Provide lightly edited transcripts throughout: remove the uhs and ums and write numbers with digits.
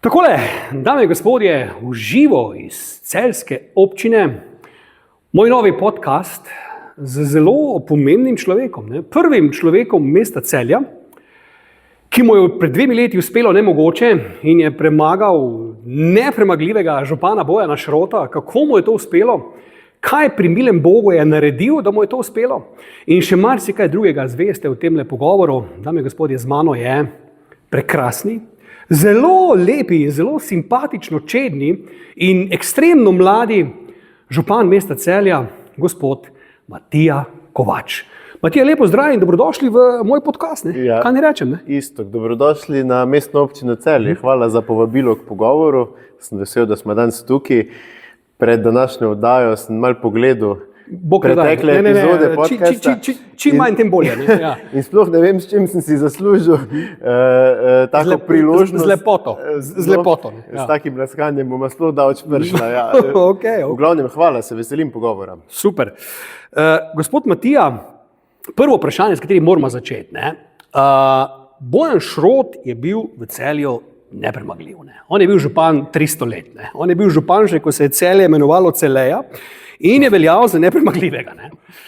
Takole, dame in gospodje, v živo iz celjske občine, moj novi podcast z zelo pomembnim človekom, prvim človekom mesta Celja, ki mu je pred 2 leti uspelo nemogoče in je premagal nepremagljivega župana Bojana Šrota. Kako mu je to uspelo? Kaj pri milem Bogu je naredil, da mu je to uspelo? In še marsikaj drugega zveste v temle pogovoru. Dame in gospodje, z mano je prekrasni, zelo lepi, zelo simpatično čedni in ekstremno mladi župan mesta Celja, gospod Matija Kovač. Matija, lepo zdrav in dobrodošli v moj podcast. Ja, kaj ne rečem? Isto, dobrodošli na mestno občino Celje. Hvala za povabilo k pogovoru. Sem vesel, da smo danes tukaj. Pred današnjo oddajo sem malo pogledal pretekle epizode podcasta. Čim manj, tem bolje. Ja. In sploh ne vem, s čim sem si zaslužil tako priložnost. Z lepoto. S takim laskanjem bomo sploh daleč prišla. Ja. Okay. V glavnem, hvala, se veselim pogovora. Super. Gospod Matija, prvo vprašanje, s katerim moramo začeti. Bojan Šrot je bil v Celju nepremagljiv. On je bil župan 300 let. On je bil župan že, ko se je Celje imenovalo Celeja in je veljal za nepremagljivega.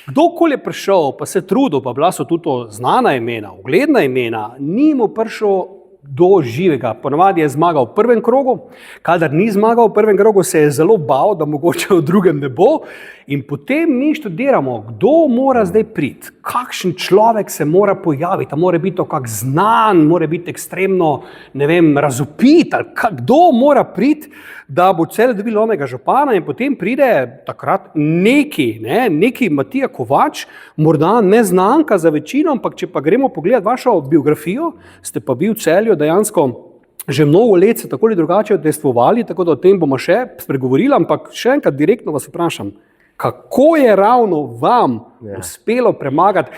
Kdorkoli je prišel, pa se trudil, pa bila so tudi to znana imena, ugledna imena, ni mu prišel do živega. Ponavadi je zmagal v prvem krogu, kadar ni zmagal v prvem krogu, se je zelo bal, da mogoče v drugem ne bo. In potem mi študiramo, kdo mora zdaj priti, kakšen človek se mora pojaviti, a mora biti to kak znan, mora biti ekstremno, ne vem, razvpit, ali kdo mora priti, da bo Celje dobilo onega župana. In potem pride takrat neki Matija Kovač, morda neznanka za večino, ampak če pa gremo pogledati vašo biografijo, ste pa bil v Celju dejansko že mnogo let se tako ali drugače udejstvovali, tako da o tem bomo še spregovorili, ampak še enkrat direktno vas vprašam, kako je ravno vam uspelo premagati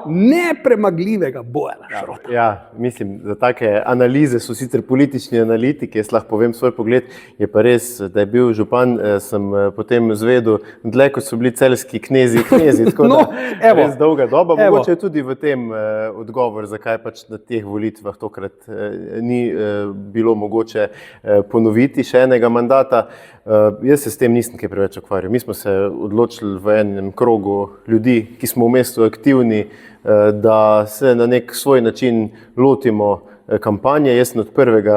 nepremagljivega Bojana Šrota? Ja, mislim, za take analize so sicer politični analitiki, jaz lahko povem svoj pogled, je pa res, da je bil župan, sem potem zvedel, dlje kot so bili celjski knezi, tako da res dolga doba. Mogoče je tudi v tem odgovor, zakaj pač na teh volitvah tokrat ni bilo mogoče ponoviti še enega mandata. Jaz se s tem nisem kaj preveč ukvarjal. Mi smo se odločili v enem krogu ljudi, ki smo v mestu aktivni, da se na nek svoj način lotimo kampanje. Jaz sem od prvega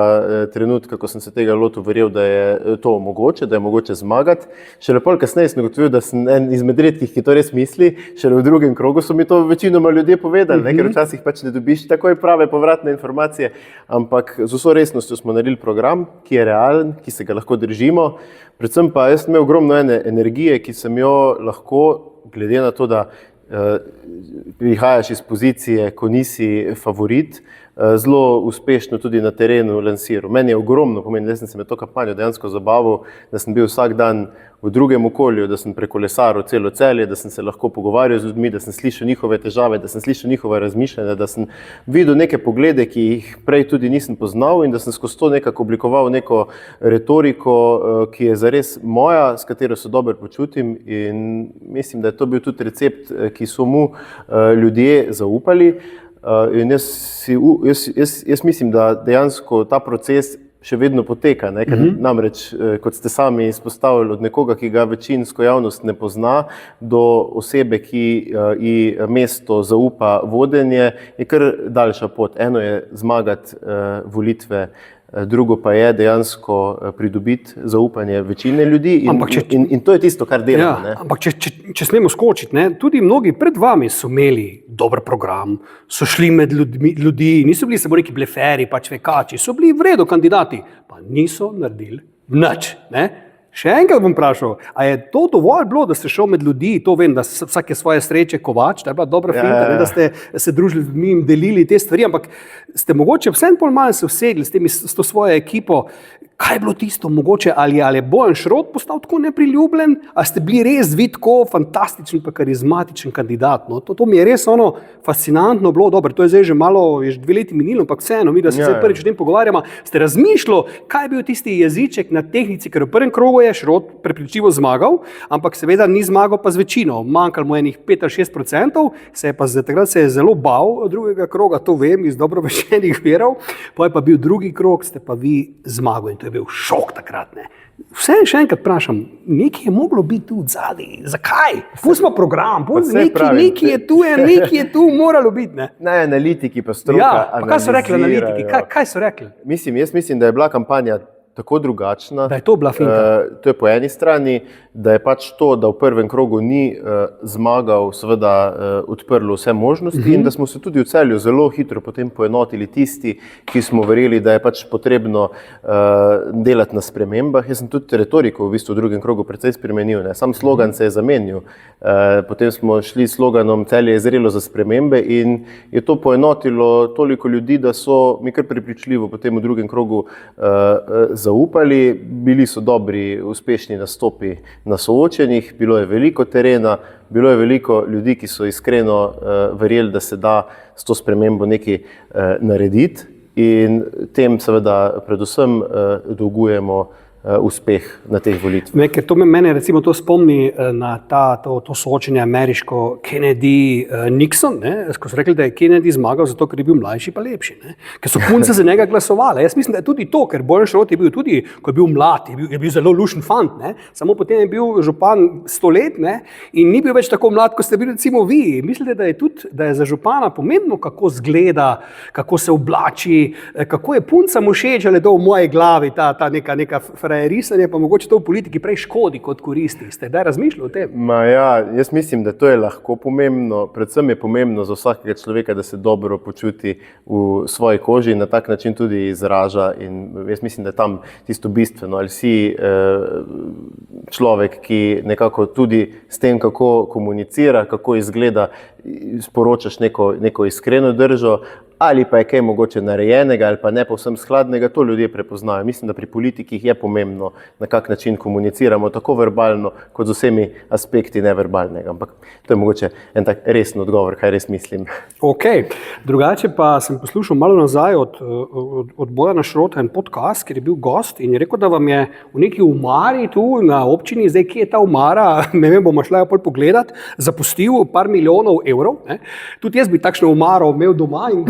trenutka, ko sem se tega lotil, verjel, da je to mogoče, da je mogoče zmagati. Šele pol kasneje sem ugotovil, da sem en izmed redkih, ki to res misli. Šele v drugem krogu so mi to večinoma ljudje povedali, ker včasih pač ne dobiš takoj prave povratne informacije, ampak z vso resnostjo smo naredili program, ki je realen, ki se ga lahko držimo. Predvsem pa jaz sem imel ogromno ene energije, ki sem jo lahko, glede na to, da prihajaš iz pozicije, ko nisi favorit, zelo uspešno tudi na terenu lansiral. Meni je ogromno pomeni, da sem se med to kampanjo dejansko zabavil, da sem bil vsak dan v drugem okolju, da sem prekolesaril celo Celje, da sem se lahko pogovarjal z ljudmi, da sem slišal njihove težave, da sem slišal njihove razmišljanja, da sem videl neke poglede, ki jih prej tudi nisem poznal, in da sem skozi to nekako oblikoval neko retoriko, ki je zares moja, s katero se dobro počutim, in mislim, da je to bil tudi recept, ki so mu ljudje zaupali. In jaz mislim, da dejansko ta proces še vedno poteka, ker namreč, kot ste sami izpostavili, od nekoga, ki ga večinsko javnost ne pozna, do osebe, ki ji mesto zaupa vodenje, je kar daljša pot. Eno je zmagati volitve, drugo pa je dejansko pridobiti zaupanje večine ljudi in to je tisto, kar delamo. Ja, ampak če smemo skočiti, tudi mnogi pred vami so imeli dober program, so šli med ljudi, niso bili samo neki bleferi, pač vekači, so bili v redu kandidati, pa niso naredili nič. Še enkrat bom vprašal, a je to dovolj bilo, da ste šel med ljudi? To vem, da vsake svoje sreče Kovač, da je bila dobra finta, da ste se družili z njim, delili te stvari, ampak ste mogoče vsem pol malo se usedli s to svojo ekipo. kaj je bilo tisto, mogoče ali je Bojan Šrot postal tako nepriljubljen, ali ste bili res vi tako fantastičen pa karizmatičen kandidat. No? To mi je res fascinantno bilo, dobro, to je zdaj že malo, je že 2 leti minilo, ampak vseeno, mi da se zdaj prvič o tem pogovarjamo, ste razmišljali, kaj je bil tisti jeziček na tehnici, ker v prvem krogu je Šrot prepričljivo zmagal, ampak seveda ni zmagal pa z večino, manjkalo mu enih 5 ali 6%, takrat se je zelo bal drugega kroga, to vem iz dobro veščenih virov, pa je pa bil drugi krog, ste pa vi zmagali in to je bil šok takrat. Ne. Vse še enkrat vprašam, nekaj je moglo biti tu zadaj, zakaj? Pustimo program, nekaj je tu moralo biti. Ne, analitiki pa stroka pa kaj so rekli analitiki? Kaj so rekli? Jaz mislim, da je bila kampanja tako drugačna, da je to bila finta. To je po eni strani, da je pač to, da v prvem krogu ni zmagal, seveda odprlo vse možnosti in da smo se tudi v Celju zelo hitro potem poenotili tisti, ki smo verjeli, da je pač potrebno delati na spremembah. Jaz sem tudi retoriko v bistvu v drugem krogu precej spremenil. Ne. Sam slogan se je zamenil. Potem smo šli s sloganom Celje je zrelo za spremembe in je to poenotilo toliko ljudi, da so mi kar prepričljivo potem v drugem krogu zaupali, bili so dobri, uspešni nastopi na soočenjih, bilo je veliko terena, bilo je veliko ljudi, ki so iskreno verjeli, da se da s to spremembo nekaj narediti in tem seveda predvsem dolgujemo uspeh na teh volitvah. Ker to mene recimo to spomni na to soočenje ameriško Kennedy-Nixon, ko so rekli, da je Kennedy zmagal zato, ker je bil mlajši pa lepši. Ne? Ker so punce za njega glasovale. Jaz mislim, da je tudi to, ker Bojan Šrot je bil tudi, ko je bil mlad, je bil zelo lušen fant, ne? Samo potem je bil župan 100 let, ne? In ni bil več tako mlad, kot ste bili recimo vi. Mislite, da je za župana pomembno, kako zgleda, kako se oblači, kako je puncam všeč, ali je to v moji glavi, ta neka risanje, pa mogoče to v politiki prej škodi kot koristi. Ste kdaj razmišljali o tem? Jaz mislim, da to je lahko pomembno. Predvsem je pomembno za vsakega človeka, da se dobro počuti v svoji koži in na tak način tudi izraža. In jaz mislim, da je tam tisto bistveno. Ali si človek, ki nekako tudi s tem, kako komunicira, kako izgleda, sporočaš neko iskreno držo, ali pa je kaj mogoče narejenega ali pa ne povsem skladnega, to ljudje prepoznajo. Mislim, da pri politikih je pomembno, na kak način komuniciramo, tako verbalno, kot z vsemi aspekti neverbalnega. Ampak to je mogoče en tak resen odgovor, kaj res mislim. Ok, drugače pa sem poslušal malo nazaj od Bojana Šrota en podcast, ker je bil gost in je rekel, da vam je v neki omari tu na občini, zdaj kje je ta omara, ne vem, bomo šla jo pol pogledat, zapustil par milijonov evrov. Ne? Tudi jaz bi takšno omaro imel doma in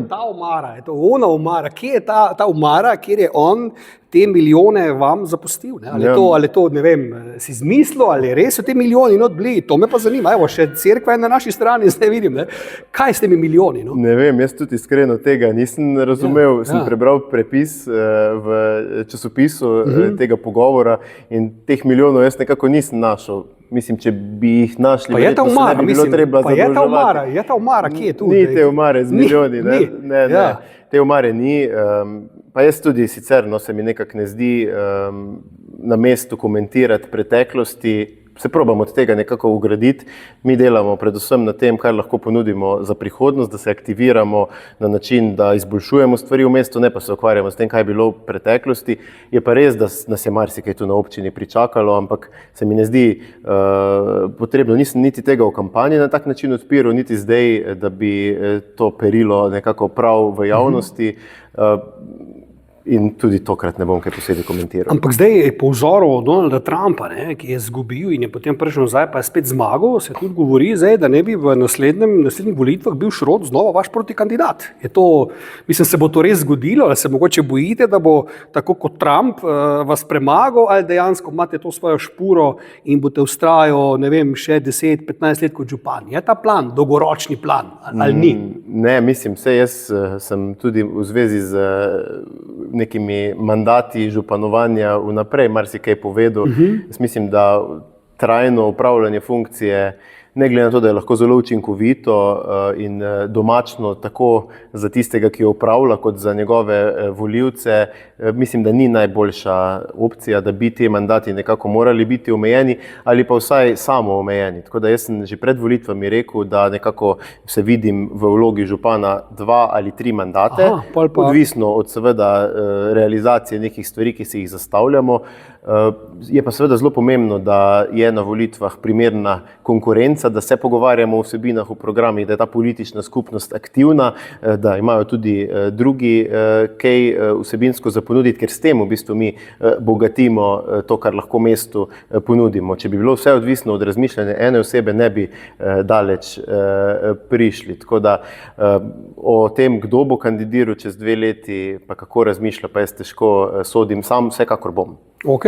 ta omara, je to ona omara, kje je ta omara, kjer je on te milijone vam zapustil? Ne? Ali to, ne vem, si izmislil, ali res so te milijoni not bili? To me pa zanima. Evo, še cerkva je na naši strani, zdaj vidim. Ne? Kaj s temi milijoni? No? Ne vem, jaz tudi iskreno tega nisem razumel. Sem prebral prepis v časopisu tega pogovora in teh milijonov jaz nekako nisem našel. Mislim, če bi jih našli, pa je ta omara, se ne bi bilo treba zadolževati. Je ta omara, kje je tu? Ni te omare z milijoni, ne. Te omare ni. Pa jaz tudi sicer, se mi nekako ne zdi na mestu komentirati preteklosti. Se probamo od tega nekako ugraditi. Mi delamo predvsem na tem, kar lahko ponudimo za prihodnost, da se aktiviramo na način, da izboljšujemo stvari v mestu, ne pa se ukvarjamo s tem, kaj je bilo v preteklosti. Je pa res, da nas je marsikaj tu na občini pričakalo, ampak se mi ne zdi potrebno. Nisem niti tega v kampanji na tak način odpiral, niti zdaj, da bi to perilo nekako prav v javnosti. In tudi tokrat ne bom kaj posebej komentiral. Ampak zdaj je po vzoru Donalda Trumpa, ki je izgubil in je potem prišel nazaj, pa je spet zmagal, se tudi govori zdaj, da ne bi v naslednjih volitvah bil Šrot znova vaš protikandidat. Je to, mislim, se bo to res zgodilo, ali se mogoče bojite, da bo tako kot Trump vas premagal, ali dejansko imate to svojo špuro in boste vztrajali, ne vem, še 10-15 let kot župan. Je ta plan, dolgoročni plan, ali ni? Ne, mislim, jaz sem tudi v zvezi z nekimi mandati županovanja vnaprej marsikaj povedal. Jaz mislim, da trajno upravljanje funkcije ne glede na to, da je lahko zelo učinkovito in domačno tako za tistega, ki jo upravlja, kot za njegove volivce, mislim, da ni najboljša opcija, da bi ti mandati nekako morali biti omejeni ali pa vsaj samo omejeni. Tako da jaz sem že pred volitvami rekel, da nekako se vidim v vlogi župana 2 ali 3 mandate, odvisno od seveda realizacije nekih stvari, ki si jih zastavljamo. Je pa seveda zelo pomembno, da je na volitvah primerna konkurenca, da se pogovarjamo o vsebinah, v programih, da je ta politična skupnost aktivna, da imajo tudi drugi kaj vsebinsko za ponuditi, ker s tem v bistvu mi bogatimo to, kar lahko mestu ponudimo. Če bi bilo vse odvisno od razmišljanja ene osebe, ne bi daleč prišli. Tako da o tem, kdo bo kandidiral čez 2 leti, pa kako razmišlja, pa jaz težko sodim, sam vsekakor bom. Ok.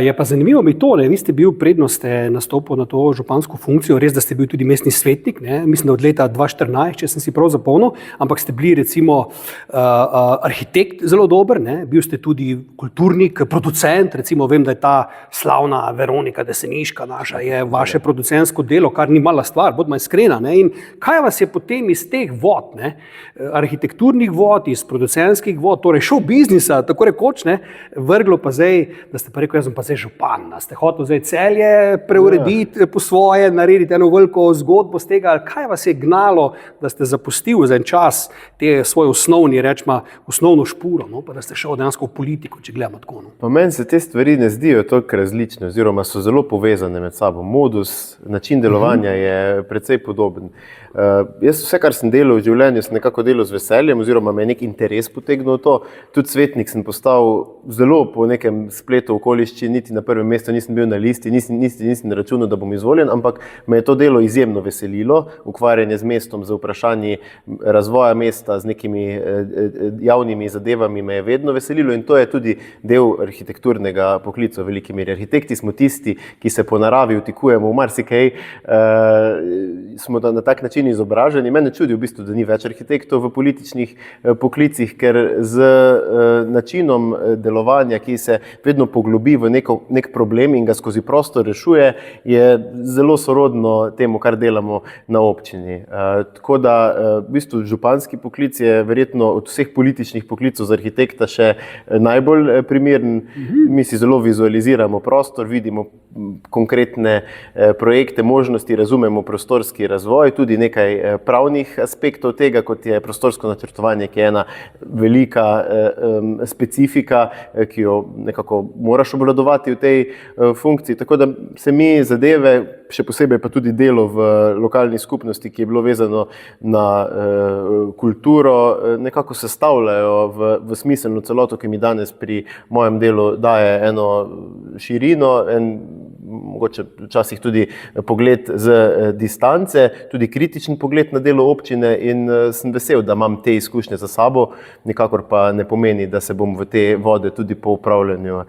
Je pa zanimivo mi to, vi ste bil predno ste nastopil na to župansko funkcijo, res, da ste bil tudi mestni svetnik, mislim, da od leta 2014, če sem si prav zapomnil, ampak ste bili recimo arhitekt zelo dober, bil ste tudi kulturnik, producent, recimo vem, da je ta slavna Veronika Deseniška naša, je vaše producentsko delo, kar ni mala stvar, bodimo iskrena. In kaj vas je potem iz teh vod, arhitekturnih vod, iz producentskih vod, torej show biznisa, tako rekoč, vrglo pa zdaj, da ste pa rekel, jaz sem pa zdaj župan, ste hotel zdaj Celje preurediti po svoje, narediti eno veliko zgodbo z tega, ali kaj vas je gnalo, da ste zapustil za en čas te svoj osnovni, rečemo, osnovno špuro, pa da ste šel dejansko v politiko, če gledamo tako. Pa meni se te stvari ne zdijo toliko različne, oziroma so zelo povezane med sabo. Modus, način delovanja je precej podoben. Jaz vse, kar sem delal v življenju, sem nekako delal z veseljem, oziroma me je nek interes potegnil to. Tudi svetnik sem postal zelo po nekem spletu okoliščin, niti na prvem mestu nisem bil na listi, nisem računal, da bom izvoljen, ampak me je to delo izjemno veselilo. Ukvarjanje z mestom, z vprašanji razvoja mesta, z nekimi javnimi zadevami me je vedno veselilo in to je tudi del arhitekturnega poklica v veliki meri. Arhitekti smo tisti, ki se po naravi vtikujemo v marsikaj, smo na tak način izobraženi. Mene čudi v bistvu, da ni več arhitektov v političnih poklicih, ker z načinom delovanja, ki se vedno poglobi v nek problem in ga skozi prostor rešuje, je zelo sorodno temu, kar delamo na občini. Tako da v bistvu županski poklic je verjetno od vseh političnih poklicov za arhitekta še najbolj primeren. Mi si zelo vizualiziramo prostor, vidimo konkretne projekte, možnosti, razumemo prostorski razvoj, tudi nekaj pravnih aspektov tega, kot je prostorsko načrtovanje, ki je ena velika specifika, ki jo nekako moraš obvladovati v tej funkciji. Tako da se mi zadeve, še posebej pa tudi delo v lokalni skupnosti, ki je bilo vezano na kulturo, nekako sestavljajo v smiselno celoto, ki mi danes pri mojem delu daje eno širino, mogoče včasih tudi pogled z distance, tudi kritičen pogled na delo občine in sem vesel, da imam te izkušnje za sabo, nikakor pa ne pomeni, da se bom v te vode tudi po upravljanju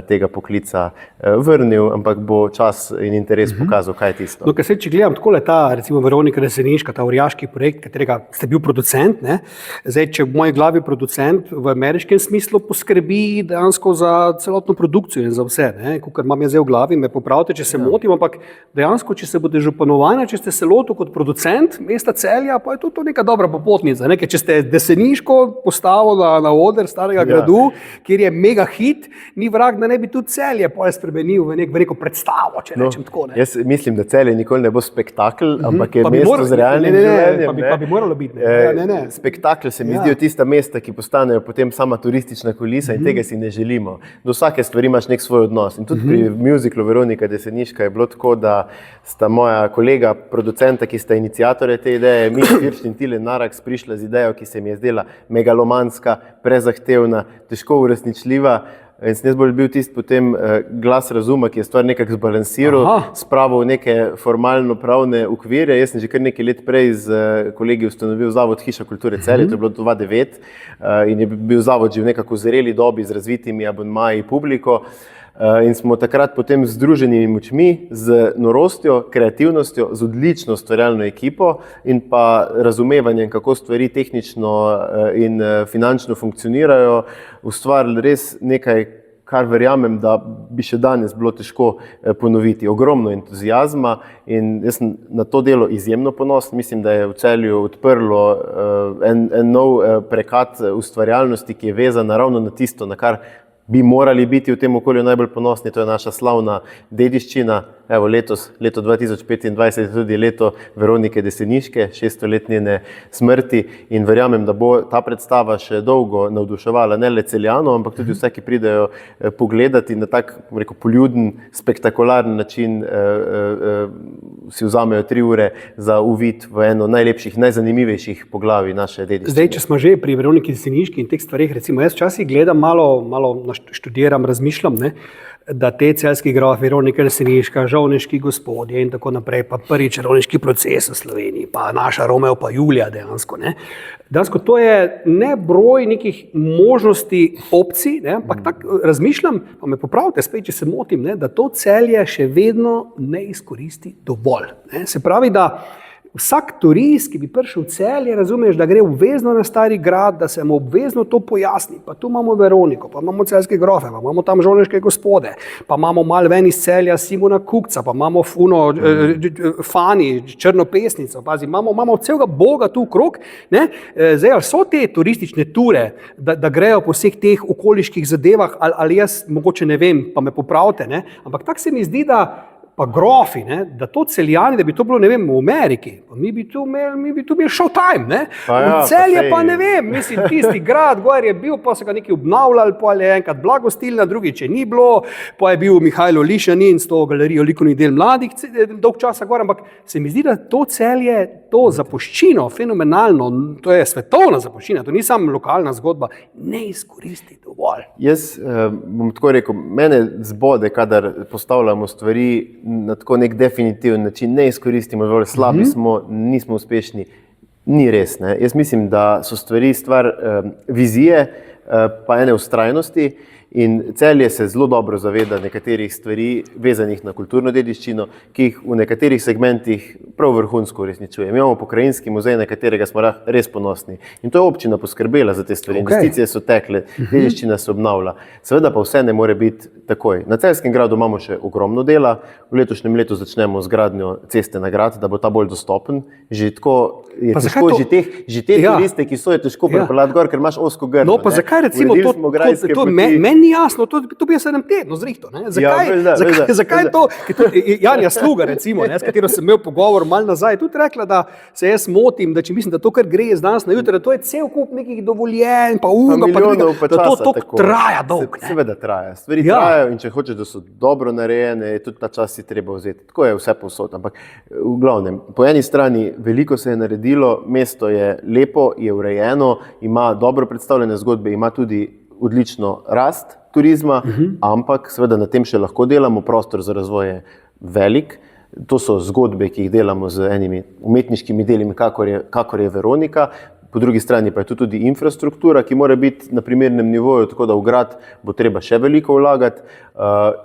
tega poklica vrnil, ampak bo čas in interes pokazal, kaj je tisto. No, če gledam takole ta, recimo Veronika Deseniška, ta orjaški projekt, katerega ste bil producent, zdaj, če v moji glavi producent v ameriškem smislu poskrbi dejansko za celotno produkcijo in za vse, kakor imam jaz zdaj v glavi, me popravite, če se motim, ampak dejansko, če se boste županovanja, če ste se lotil kot producent mesta Celja, pa je to neka dobra popotnica, če ste Deseniško postavili na oder starega gradu, kjer je mega hit, ni vrag, da ne bi tudi Celje spremenil v neko predstavo, če rečem tako. Jaz mislim, da Celje nikoli ne bo spektakl, ampak je mesto z realnim življenjem. Pa bi moralo biti. Spektakl se mi zdijo tista mesta, ki postanejo potem sama turistična kulisa in tega si ne želimo. Do vsake stvari imaš nek svoj odnos. In tudi pri muziklu Veronika Deseniška je bilo tako, da sta moja kolega, producenta, ki sta iniciatorje te ideje, Miš Hirš in Tilen Naraks, prišla z idejo, ki se mi je zdela megalomanska, prezahtevna, težko uresničljiva. In sem jaz bolj bil tisti potem glas razuma, ki je stvar nekako zbalansiral, spravil neke formalno-pravne okvire. Jaz sem že kar nekaj let prej z kolegi ustanovil Zavod Hiša kulture Celje, to je bilo 2009 in je bil zavod že v nekako zreli dobi z razvitimi abonmaji publiko. In smo takrat potem z združenimi močmi, z norostjo, kreativnostjo, z odlično ustvarjalno ekipo in pa razumevanjem, kako stvari tehnično in finančno funkcionirajo, ustvarili res nekaj, kar verjamem, da bi še danes bilo težko ponoviti. Ogromno entuzijazma in jaz sem na to delo izjemno ponosen. Mislim, da je v Celju odprlo en nov prekat ustvarjalnosti, ki je vezan ravno na tisto, na kar bi morali biti v tem okolju najbolj ponosni, to je naša slavna dediščina. Evo, letos, leto 2025 je tudi leto Veronike Deseniške, 600 let njene smrti in verjamem, da bo ta predstava še dolgo navduševala ne le Celjanov, ampak tudi vse, ki pridejo pogledati na tak, rekel, poljuden, spektakularen način, si vzamejo 3 ure za uvid v eno najlepših, najzanimivejših poglavij naše dediščine. Zdaj, če smo že pri Veroniki Deseniški in teh stvarih, recimo jaz včasih gledam malo študiram, razmišljam, ne, da te celjski grof, Veronika Deseniška, Žovneški gospodje in tako naprej, pa prvi čarovniški proces v Sloveniji, pa naša Romeo pa Julija dejansko. Ne. Dejansko to je nebroj nekih možnosti opcij, ne, ampak tako razmišljam, pa me popravite spet, če se motim, ne, da to Celje še vedno ne izkoristi dovolj. Ne. Se pravi, da vsak turist, ki bi prišel v Celje, razumeš, da gre obvezno na Stari grad, da se mu obvezno to pojasni. Pa tu imamo Veroniko, pa imamo celjske grofe, pa imamo tam Žovneške gospode, pa imamo malo ven iz Celja Simona Kukca, pa imamo Fani, Črnopesnico, pazi, imamo celega Boga tu okrog. Zdaj, so te turistične ture, da grejo po vseh teh okoliških zadevah, ali jaz mogoče ne vem, pa me popravite, ne? Ampak tako se mi zdi, da pa grofi, ne, da to Celjani, da bi to bilo, ne vem, v Ameriki, pa mi bi tu imeli showtime, ne, Celje pa ne vem, mislim, tisti grad, gor je bil, pa so ga nekaj obnavljali, pa je enkrat blagostilna, drugič je ni bilo, pa je bil Mihajlo Lišanin s to galerijo likovnih del mladih dolg časa gor, ampak se mi zdi, da to Celje, to zapuščino, fenomenalno, to je svetovna zapuščina, to ni samo lokalna zgodba, ne izkoristi dovolj. Jaz bom tako rekel, mene zbode, kadar postavljamo stvari na tako nek definitiven način, ne izkoristimo dovolj, slabi smo, nismo uspešni. Ni res, ne. Jaz mislim, da so stvar vizije, pa ene vztrajnosti in Celje se zelo dobro zaveda nekaterih stvari vezanih na kulturno dediščino, ki jih v nekaterih segmentih prav vrhunsko uresničuje. Mi imamo pokrajinski muzej, na katerega smo res ponosni. In to je občina poskrbela za te stvari. Investicije so tekle, dediščina se obnavlja. Seveda pa vse ne more biti takoj. Na Celjskem gradu imamo še ogromno dela. V letošnjem letu začnemo z gradnjo ceste na grad, da bo ta bolj dostopen. Že tako je težko, že te turiste, ki so, je težko pripeljati gor, ker imaš ozko grlo. No, pa zakaj recimo to meni ni jasno, to bi jaz 7 tednov zrihto, ne? Zakaj to, Janja Sluga recimo, ne, s katero sem imel pogovor malo nazaj, tudi rekla, da se jaz motim, da če mislim, da to, kar gre z danes na jutro, da to je cel kup nekih dovoljenj, pa da to traja dolg. Seveda traja, stvari trajajo in če hočeš, da so dobro narejene, tudi ta čas si treba vzeti. Tako je vse povsod, ampak v glavnem, po eni strani veliko se je naredilo, mesto je lepo, je urejeno, ima dobro predstavljene zgodbe, ima tudi odlično rast turizma, ampak seveda na tem še lahko delamo, prostor za razvoj je velik. To so zgodbe, ki jih delamo z enimi umetniškimi delimi, kakor je Veronika. Po drugi strani pa je tu tudi infrastruktura, ki mora biti na primernem nivoju, tako da v grad bo treba še veliko vlagati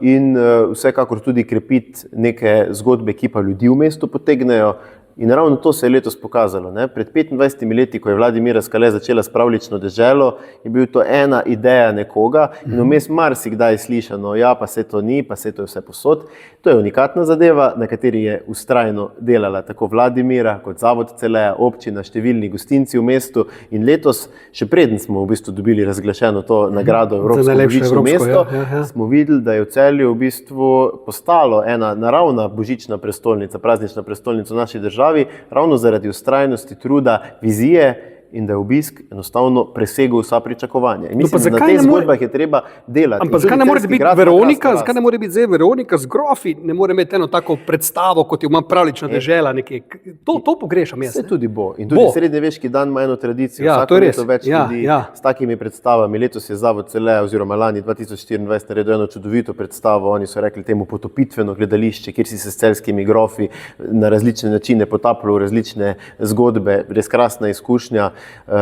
in vsekakor tudi krepiti neke zgodbe, ki pa ljudi v mestu potegnejo. In ravno to se je letos pokazalo. Ne? Pred 25 leti, ko je Vladimira Skale začela s Pravljično deželo, je bil to ena ideja nekoga in vmes marsikdaj slišano, ja, pa se to ni, pa se to je vse posod. To je unikatna zadeva, na kateri je vztrajno delala tako Vladimira, kot Zavod Celeja, občina, številni gostinci v mestu in letos, še preden smo v bistvu dobili razglašeno to nagrado Evropsko božično mesto, smo videli, da je v Celju v bistvu postalo ena naravna božična prestolnica, praznična prestolnica v naši državi, ravno zaradi vztrajnosti, truda, vizije in da je obisk enostavno presegel vsa pričakovanja. In mislim, da na teh zgodbah je treba delati. Ampak zakaj ne more biti Veronika, zakaj ne more biti zdaj Veronika z grofi, ne more imeti eno tako predstavo, kot jo ima Pravljična dežela nekje. To pogrešam jaz. Se tudi bo. In tudi srednjeveški dan ima eno tradicijo. Vsako leto več ljudi s takimi predstavami. Letos je Zavod Celeja oziroma lani 2024 naredil eno čudovito predstavo. Oni so rekli temu potopitveno gledališče, kjer si se s celjskimi grofi na različne načine potapljal v različne zgodbe. Res krasna izkušnja.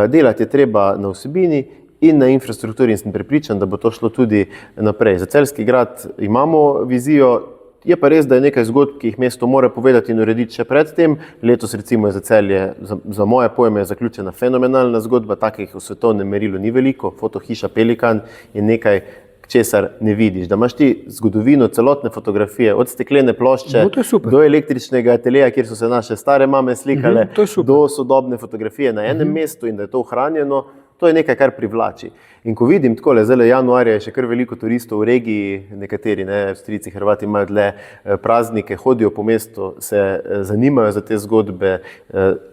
Delati je treba na vsebini in na infrastrukturi in sem prepričan, da bo to šlo tudi naprej. Za Celjski grad imamo vizijo, je pa res, da je nekaj zgodb, ki jih mesto mora povedati in urediti še pred tem. Letos recimo je za Celje, za moje pojme, je zaključena fenomenalna zgodba, takih v svetovnem merilu ni veliko. Fotohiša Pelikan je nekaj, česar ne vidiš, da imaš ti zgodovino celotne fotografije, od steklene plošče do električnega ateljeja, kjer so se naše stare mame slikale, do sodobne fotografije na enem mestu in da je to ohranjeno, to je nekaj, kar privlači. In ko vidim takole, zdaj januarja je še kar veliko turistov v regiji, nekateri, Avstrijci, Hrvati imajo dlje praznike, hodijo po mestu, se zanimajo za te zgodbe,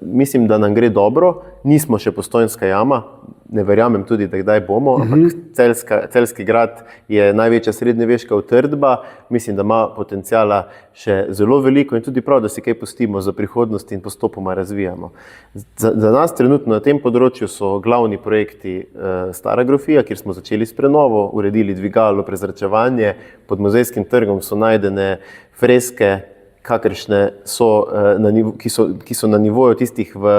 mislim, da nam gre dobro, nismo še Postojnska jama, ne verjamem tudi, da kdaj bomo, ampak Celjski grad je največja srednjeveška utrdba, mislim, da ima potencijala še zelo veliko in tudi prav, da si kaj pustimo za prihodnost in postopoma razvijamo. Za nas trenutno na tem področju so glavni projekti Stara grofija, kjer smo začeli s prenovo, uredili dvigalo, prezračevanje, pod Muzejskim trgom so najdene freske, kakršne so, ki so na nivoju tistih v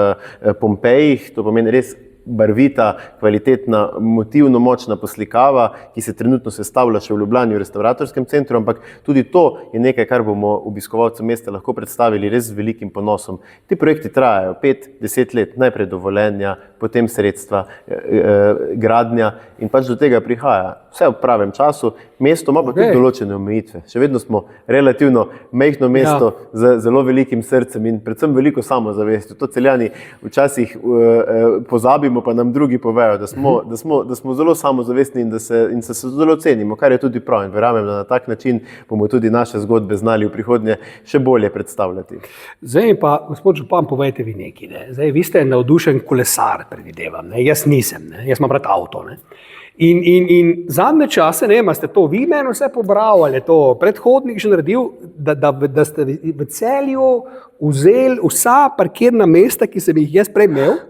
Pompejih, to pomeni res barvita, kvalitetna, motivno močna poslikava, ki se trenutno sestavlja še v Ljubljani v restavratorskem centru, ampak tudi to je nekaj, kar bomo obiskovalcem mesta lahko predstavili res z velikim ponosom. Ti projekti trajajo 5-10 let, najprej dovoljenja, potem sredstva, gradnja in pač do tega prihaja. Vse v pravem času, mesto ima pa tudi določene omejitve. Še vedno smo relativno majhno mesto z zelo velikim srcem in predvsem veliko samozavestjo. To Celjani včasih pozabimo, pa nam drugi povejo, da smo zelo samozavestni in da se zelo cenimo, kar je tudi prav. In verjamem, da na tak način bomo tudi naše zgodbe znali v prihodnje še bolje predstavljati. Zdaj pa, gospod župan, povejte vi nekaj. Zdaj, vi ste navdušen kolesar, predvidevam. Jaz nisem, jaz imam rad avto. In zadnje čase, a ste to vi meni vse pobral, ali je to predhodnik že naredil, da ste v Celju vzeli vsa parkirna mesta, ki sem jih jaz prej imel,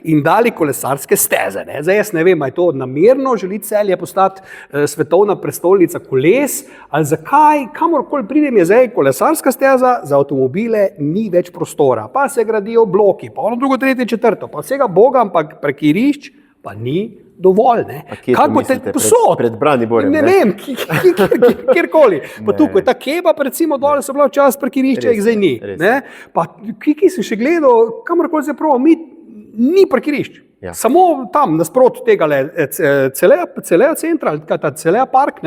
in dali kolesarske steze. Zdaj jaz ne vem, ali je to namerno, želi Celje postati svetovna prestolnica koles, ali zakaj, kamorkoli pridem je zdaj kolesarska steza, za avtomobile ni več prostora, pa se gradijo bloki, pa ono drugo, tretje, četrto, pa vsega boga, ampak parkirišč pa ni dovolj. Kako mislite, pred Braniborjem? Ne vem, kjerkoli. Pa tukaj, ta kebab, recimo, dole so bila včasih parkirišča, jih zdaj ni. Pa ki si še gledal, kamorkoli se prav, ni parkirišč. Samo tam, nasprot tega Celeja centra, ta Celeja park,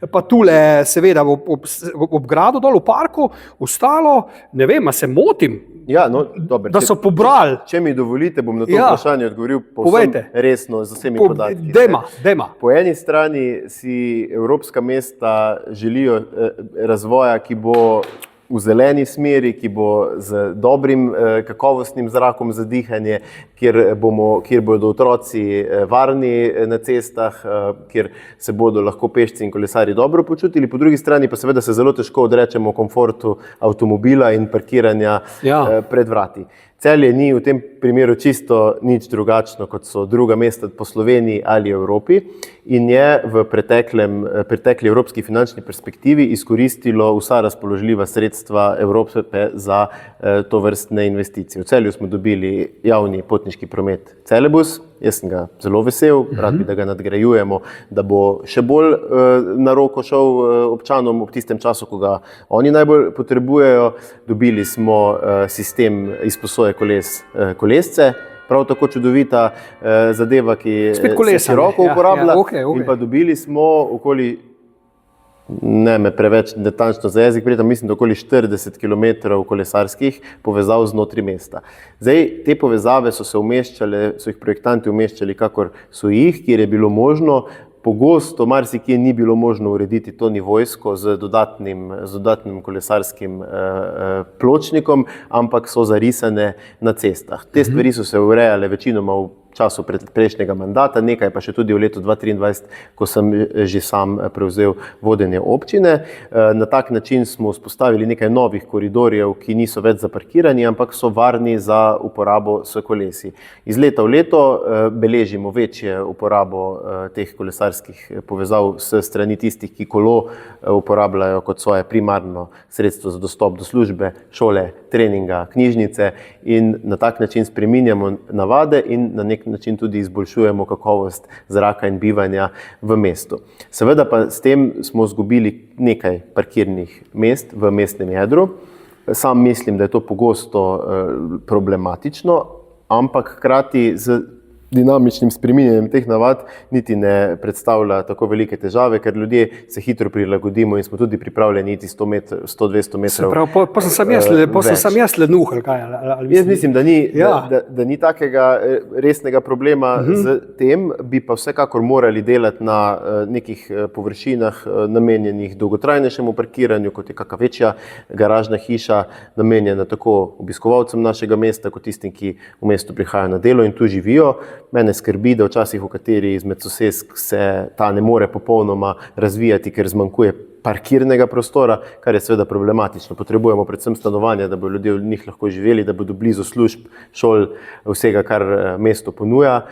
pa tule seveda ob gradu dol v parku, ostalo, ne vem, a se motim, da so pobrali. Če mi dovolite, bom na to vprašanje odgovoril povsem resno, z vsemi podatki. Dejma. Po eni strani si evropska mesta želijo razvoja, ki bo v zeleni smeri, ki bo z dobrim kakovostnim zrakom za dihanje, kjer bodo otroci varni na cestah, kjer se bodo lahko pešci in kolesarji dobro počutili. Po drugi strani pa seveda se zelo težko odrečemo komfortu avtomobila in parkiranja pred vrati. Celje ni v tem primeru čisto nič drugačno, kot so druga mesta po Sloveniji ali Evropi in je v pretekli evropski finančni perspektivi izkoristilo vsa razpoložljiva sredstva Evrope za tovrstne investicije. V Celju smo dobili javni potniški promet Celebus, jaz sem ga zelo vesel, rad bi, da ga nadgrajujemo, da bo še bolj na roko šel občanom ob tistem času, ko ga oni najbolj potrebujejo. Dobili smo sistem izposoje kolesce, prav tako čudovita zadeva, ki se široko uporablja. In pa dobili smo okoli, ne me preveč natančno za jezik prijetam, mislim, da okoli 40 km kolesarskih povezav znotraj mesta. Zdaj, te povezave so jih projektanti umeščali, kakor so jih, kjer je bilo možno. Pogosto marsikje ni bilo možno urediti to nivojsko z dodatnim kolesarskim pločnikom, ampak so zarisane na cestah. Te stvari so se urejale večinoma v času prejšnjega mandata, nekaj pa še tudi v letu 2023, ko sem že sam prevzel vodenje občine. Na tak način smo vzpostavili nekaj novih koridorjev, ki niso več za parkiranje, ampak so varni za uporabo s kolesi. Iz leta v leto beležimo večje uporabo teh kolesarskih povezav s strani tistih, ki kolo uporabljajo kot svoje primarno sredstvo za dostop do službe, šole, treninga, knjižnice in na tak način spreminjamo navade in na nek način tudi izboljšujemo kakovost zraka in bivanja v mestu. Seveda pa s tem smo izgubili nekaj parkirnih mest v mestnem jedru. Sam mislim, da je to pogosto problematično, ampak hkrati z dinamičnim spreminjanjem teh navad niti ne predstavlja tako velike težave, ker ljudje se hitro prilagodimo in smo tudi pripravljeni iti 100-200 metrov. Pa sem sam jaz lenuh, ali kaj? Jaz mislim, da ni takega resnega problema z tem, bi pa vsekakor morali delati na nekih površinah namenjenih dolgotrajnejšemu parkiranju, kot je kakšna večja garažna hiša, namenjena tako obiskovalcem našega mesta, kot tistim, ki v mestu prihajajo na delo in tu živijo. Mene skrbi, da včasih v kateri izmed sosesk se ta ne more popolnoma razvijati, ker zmanjkuje parkirnega prostora, kar je seveda problematično. Potrebujemo predvsem stanovanja, da bodo ljudje v njih lahko živeli, da bodo blizu služb, šol, vsega, kar mesto ponuja,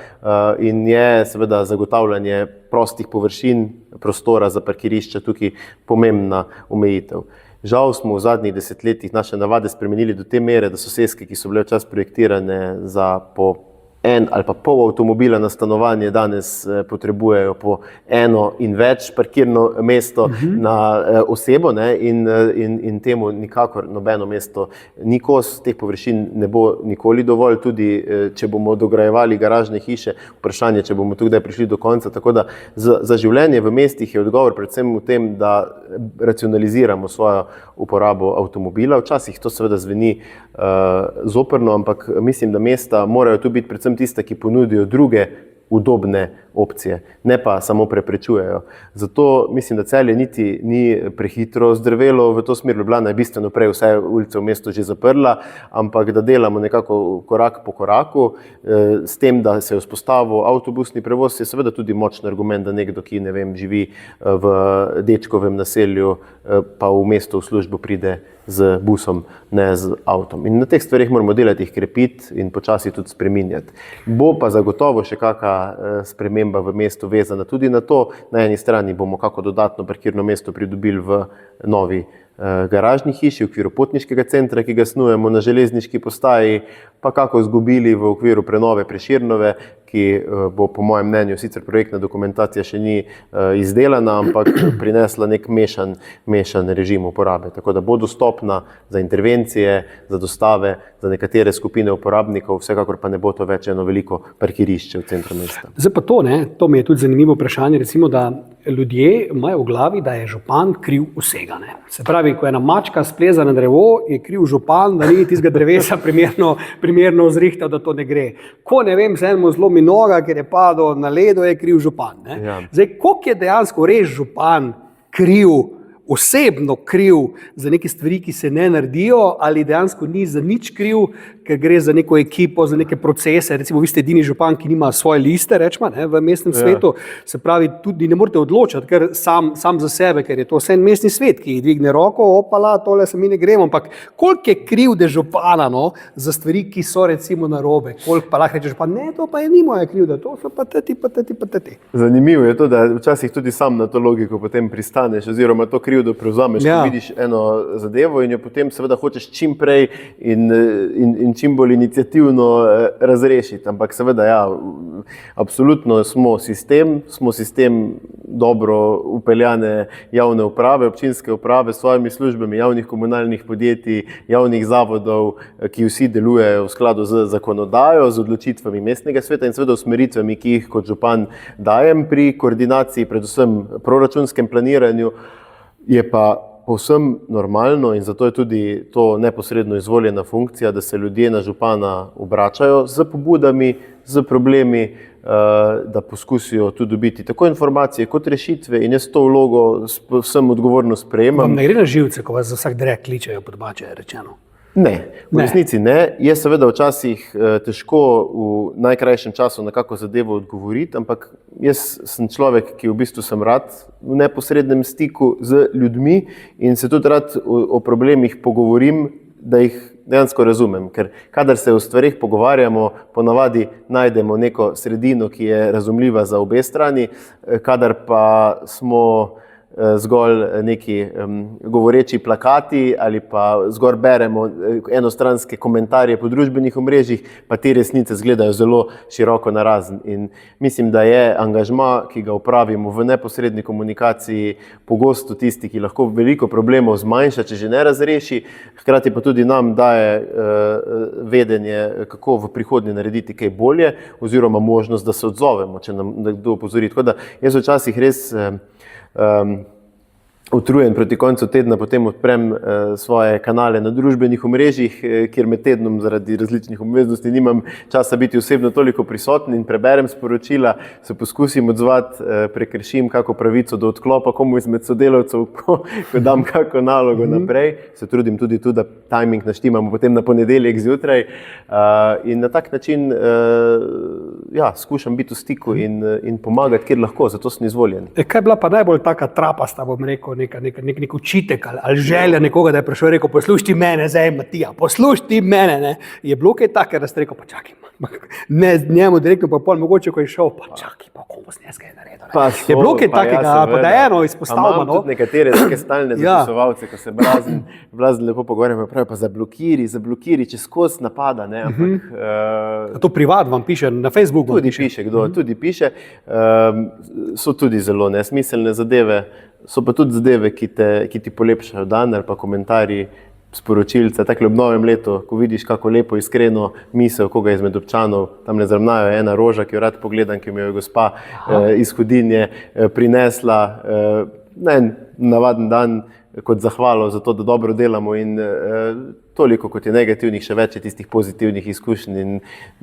in je seveda zagotavljanje prostih površin, prostora za parkirišča tukaj pomembna omejitev. Žal smo v zadnjih desetletjih naše navade spremenili do te mere, da soseske, ki so bile včasih projektirane za po en ali pa pol avtomobila na stanovanje, danes potrebujejo po eno in več parkirno mesto na osebo, ne? In temu nikakor nobeno mesto ni kos, teh površin ne bo nikoli dovolj, tudi če bomo dograjevali garažne hiše, vprašanje, če bomo tukaj prišli do konca. Tako da za življenje v mestih je odgovor predvsem v tem, da racionaliziramo svojo uporabo avtomobila. Včasih to seveda zveni zoprno, ampak mislim, da mesta morajo tu biti predvsem tiste, ki ponudijo druge udobne opcije, ne pa samo preprečujejo. Zato mislim, da Celje niti ni prehitro zdrvelo v to smer. Ljubljana je bistveno prej vse ulice v mestu že zaprla, ampak da delamo nekako korak po koraku, s tem, da se je vzpostavil avtobusni prevoz, je seveda tudi močen argument, da nekdo, ki ne vem, živi v dečkovem naselju, pa v mesto v službo pride z busom, ne z avtom. In na teh stvarih moramo delati, jih krepiti in počasi tudi spreminjati. Bo pa zagotovo še kakšna sprememba v mestu vezana tudi na to. Na eni strani bomo kako dodatno parkirno mesto pridobili v novi garažni hiši v okviru potniškega centra, ki ga snujemo na železniški postaji, pa kako izgubili v okviru prenove Prešernove, ki bo po mojem mnenju, sicer projektna dokumentacija še ni izdelana, ampak prinesla nek mešan režim uporabe. Tako da bo dostopna za intervencije, za dostave, za nekatere skupine uporabnikov, vsekakor pa ne bo to več eno veliko parkirišče v centru mesta. Zdaj pa to mi je tudi zanimivo vprašanje, recimo, da ljudje imajo v glavi, da je župan kriv vsega. Ne? Se pravi, ko ena mačka spleza na drevo, je kriv župan, da ni tistega drevesa primerno zrihtal, da to ne gre. Ko ne vem, se enemu zlomi noga, ker je padel na ledo, je kriv župan. Ne? Ja. Zdaj, koliko je dejansko res župan kriv, osebno kriv za neke stvari, ki se ne naredijo, ali dejansko ni za nič kriv, ker gre za neko ekipo, za neke procese. Recimo, vi ste edini župan, ki nima svoje liste, rečemo, v mestnem svetu. Se pravi, tudi ne morete odločati, ker sam za sebe, ker je to vse mestni svet, ki dvigne roko, opala, tole se mi ne gremo. Ampak koliko je krivde župana, za stvari, ki so recimo narobe? Koliko pa lahko reče župan, ne, to pa je ni moja krivda, to so pa teti. Zanimivo je to, da včasih tudi sam na to logiko potem pristaneš, oziroma to krivdo prevzameš, ko vidiš eno zadevo in jo potem seveda hočeš čim prej in čim bolj iniciativno razrešiti. Ampak seveda, absolutno smo sistem dobro upeljane javne uprave, občinske uprave s svojimi službami, javnih komunalnih podjetij, javnih zavodov, ki vsi delujejo v skladu z zakonodajo, z odločitvami mestnega sveta in seveda usmeritvami, ki jih kot župan dajem pri koordinaciji, predvsem proračunskem planiranju. Je pa povsem normalno in zato je tudi to neposredno izvoljena funkcija, da se ljudje na župana obračajo z pobudami, z problemi, da poskusijo tudi dobiti tako informacije kot rešitve in jaz to vlogo vsem odgovorno sprejemam. Vam ne gre na živce, ko vas za vsak drek kličejo, po domače rečeno? Ne, v resnici ne. Je seveda včasih težko v najkrajšem času na kako zadevo odgovoriti, ampak jaz sem človek, ki v bistvu sem rad v neposrednem stiku z ljudmi in se tudi rad o problemih pogovorim, da jih dejansko razumem. Ker kadar se o stvarih pogovarjamo, ponavadi najdemo neko sredino, ki je razumljiva za obe strani, kadar pa smo zgolj neki govoreči plakati ali pa zgolj beremo enostranske komentarje po družbenih omrežjih, pa te resnice izgledajo zelo široko narazen. In mislim, da je angažma, ki ga upravimo v neposredni komunikaciji, pogosto tisti, ki lahko veliko problemov zmanjša, če že ne razreši, hkrati pa tudi nam daje vedenje, kako v prihodnje narediti kaj bolje, oziroma možnost, da se odzovemo, če nam kdo opozori. Tako da jaz včasih res utrujen proti koncu tedna, potem odprem svoje kanale na družbenih omrežjih, kjer med tednom zaradi različnih obveznosti nimam časa biti osebno toliko prisoten in preberem sporočila, se poskusim odzvati, prekršim kako pravico do odklopa komu izmed sodelavcev, ko dam kako nalogo naprej. Se trudim tudi tu, da timing naštimamo potem na ponedeljek zjutraj in na tak način skušam biti v stiku in pomagati, kjer lahko, zato sem izvoljen. Kaj je bila pa najbolj taka trapasta, bom rekel, nek učitek ali želja nekoga, da je prišel in rekel, poslušaj ti mene zdaj, Matija, poslušaj ti mene, ne? Je bilo kaj take, da ste rekel, pa čakaj, ne njemu direktno, pa pol mogoče, ko je šel, pa čakaj, pa komu sneskaj je naredil. Je bilo kaj takega, pa da je eno izpostavljeno. Imam tudi nekatere take stalne zapisovalce, ko se blazen lepo pogovarjamo, pravijo pa zablokiri, če skozi napada, ne, ampak... To privat vam piše, na Facebooku tudi piše, kdo tudi piše. So tudi zelo nesmiselne zadeve, so pa tudi zadeve, ki ti polepšajo dan, ali pa komentarji, sporočilce. Takle ob novem letu, ko vidiš kako lepo, iskreno misel koga izmed občanov, tam ne zravnajo ena roža, ki jo rad pogledam, ki mi jo je gospa iz Hudinje prinesla na en navaden dan kot zahvalo za to, da dobro delamo in toliko kot je negativnih, še več je tistih pozitivnih izkušenj in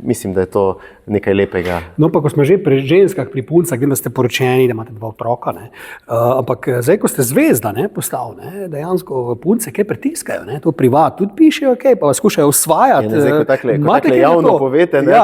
mislim, da je to nekaj lepega. No, pa ko smo že pri ženskah, pri puncah, vem, da ste poročeni, da imate 2 otroka, ne? Ampak zdaj, ko ste zvezda, ne, postal, ne, dejansko punce kaj pritiskajo, ne, to privat tudi pišejo, kaj, pa vas skušajo osvajati. Zdaj, ko takle javno povete, ne,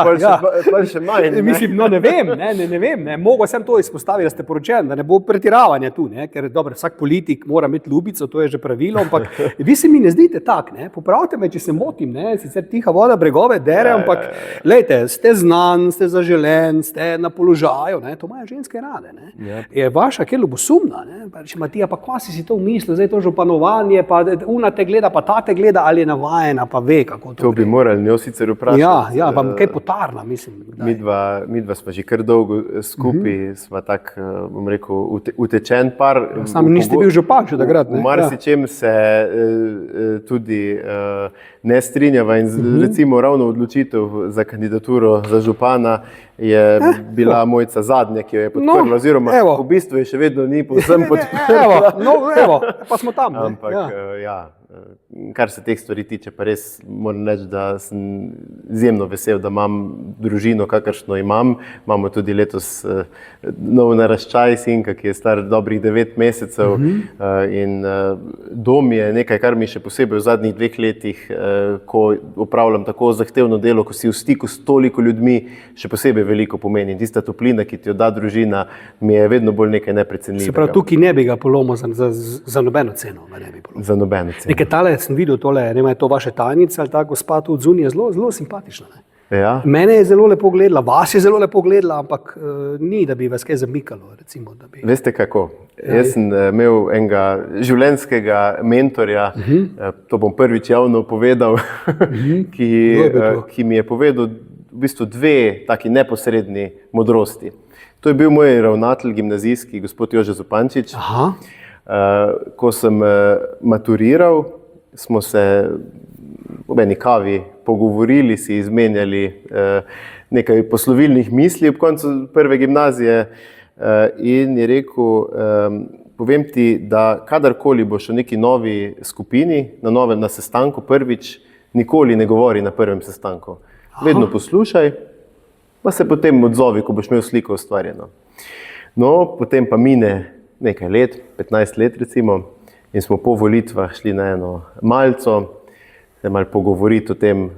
pol še manj. Mislim, no, ne vem, mogo sem to izpostaviti, da ste poročeni, da ne bo pretiravanja tu, ne, ker dobro, vsak politik mora imeti ljubico, to je že pravilo, ampak vi se mi ne zdite tak, ne, popravite me, če se motim, ne, sicer tiha voda bregove dere, ampak lejte, ste znan, ste zaželen, ste na položaju, ne, to imajo ženske rade, ne. Je vaša kaj ljubosumna, ne, pa reče Matija, pa kva si to mislil, zdaj to županovanje, pa una te gleda, pa ta te gleda, ali je navajena, pa ve, kako to bi morali njo sicer vprašati. Ja, pa kaj potarna, mislim. Midva sva že kar dolgo skupaj, sva tak, bom rekel, utečen par. Sam niste bil župan še takrat, ne. V marsičem se tudi ne strinjava in recimo ravno odločitev za kandidaturo za župana je bila Mojca zadnja, ki jo je podprla, oziroma v bistvu je še vedno ni povsem podprla. Evo, pa smo tam. Ampak kar se teh stvari tiče, pa res moram reči, da sem izjemno vesel, da imam družino, kakršno imam. Imamo tudi letos nov naraščaj sinka, ki je star dobrih 9 mesecev in dom je nekaj, kar mi še posebej v zadnjih 2 letih, ko opravljam tako zahtevno delo, ko si v stiku s toliko ljudmi, še posebej veliko pomeni. In tista toplina, ki ti jo da družina, mi je vedno bolj nekaj neprecenljivega. Se pravi, tukaj ne bi ga polomil za nobeno ceno. Za nobeno ceno. Tale sem videl tole, ne vem, je to vaše tajnica ali ta gospa tu od zunije, zelo simpatična. Ne? Ja. Mene je zelo lepo gledala, vas je zelo lepo gledala, ampak ni, da bi vas kaj zamikalo. Recimo, da bi... Veste kako? Jaz sem imel enega življenjskega mentorja, to bom prvič javno povedal, ki mi je povedal v bistvu 2 taki neposredni modrosti. To je bil moj ravnatelj gimnazijski, gospod Jože Zupančič. Ko sem maturiral, smo se ob eni kavi pogovorili, si izmenjali nekaj poslovilnih misli ob koncu prve gimnazije in je rekel, povem ti, da kadarkoli boš v neki novi skupini, na sestanku prvič, nikoli ne govori na prvem sestanku. Vedno poslušaj, pa se potem odzovi, ko boš imel sliko ustvarjeno. No, potem pa mine nekaj let, 15 let recimo, in smo po volitvah šli na eno malco, se malo pogovoriti o tem,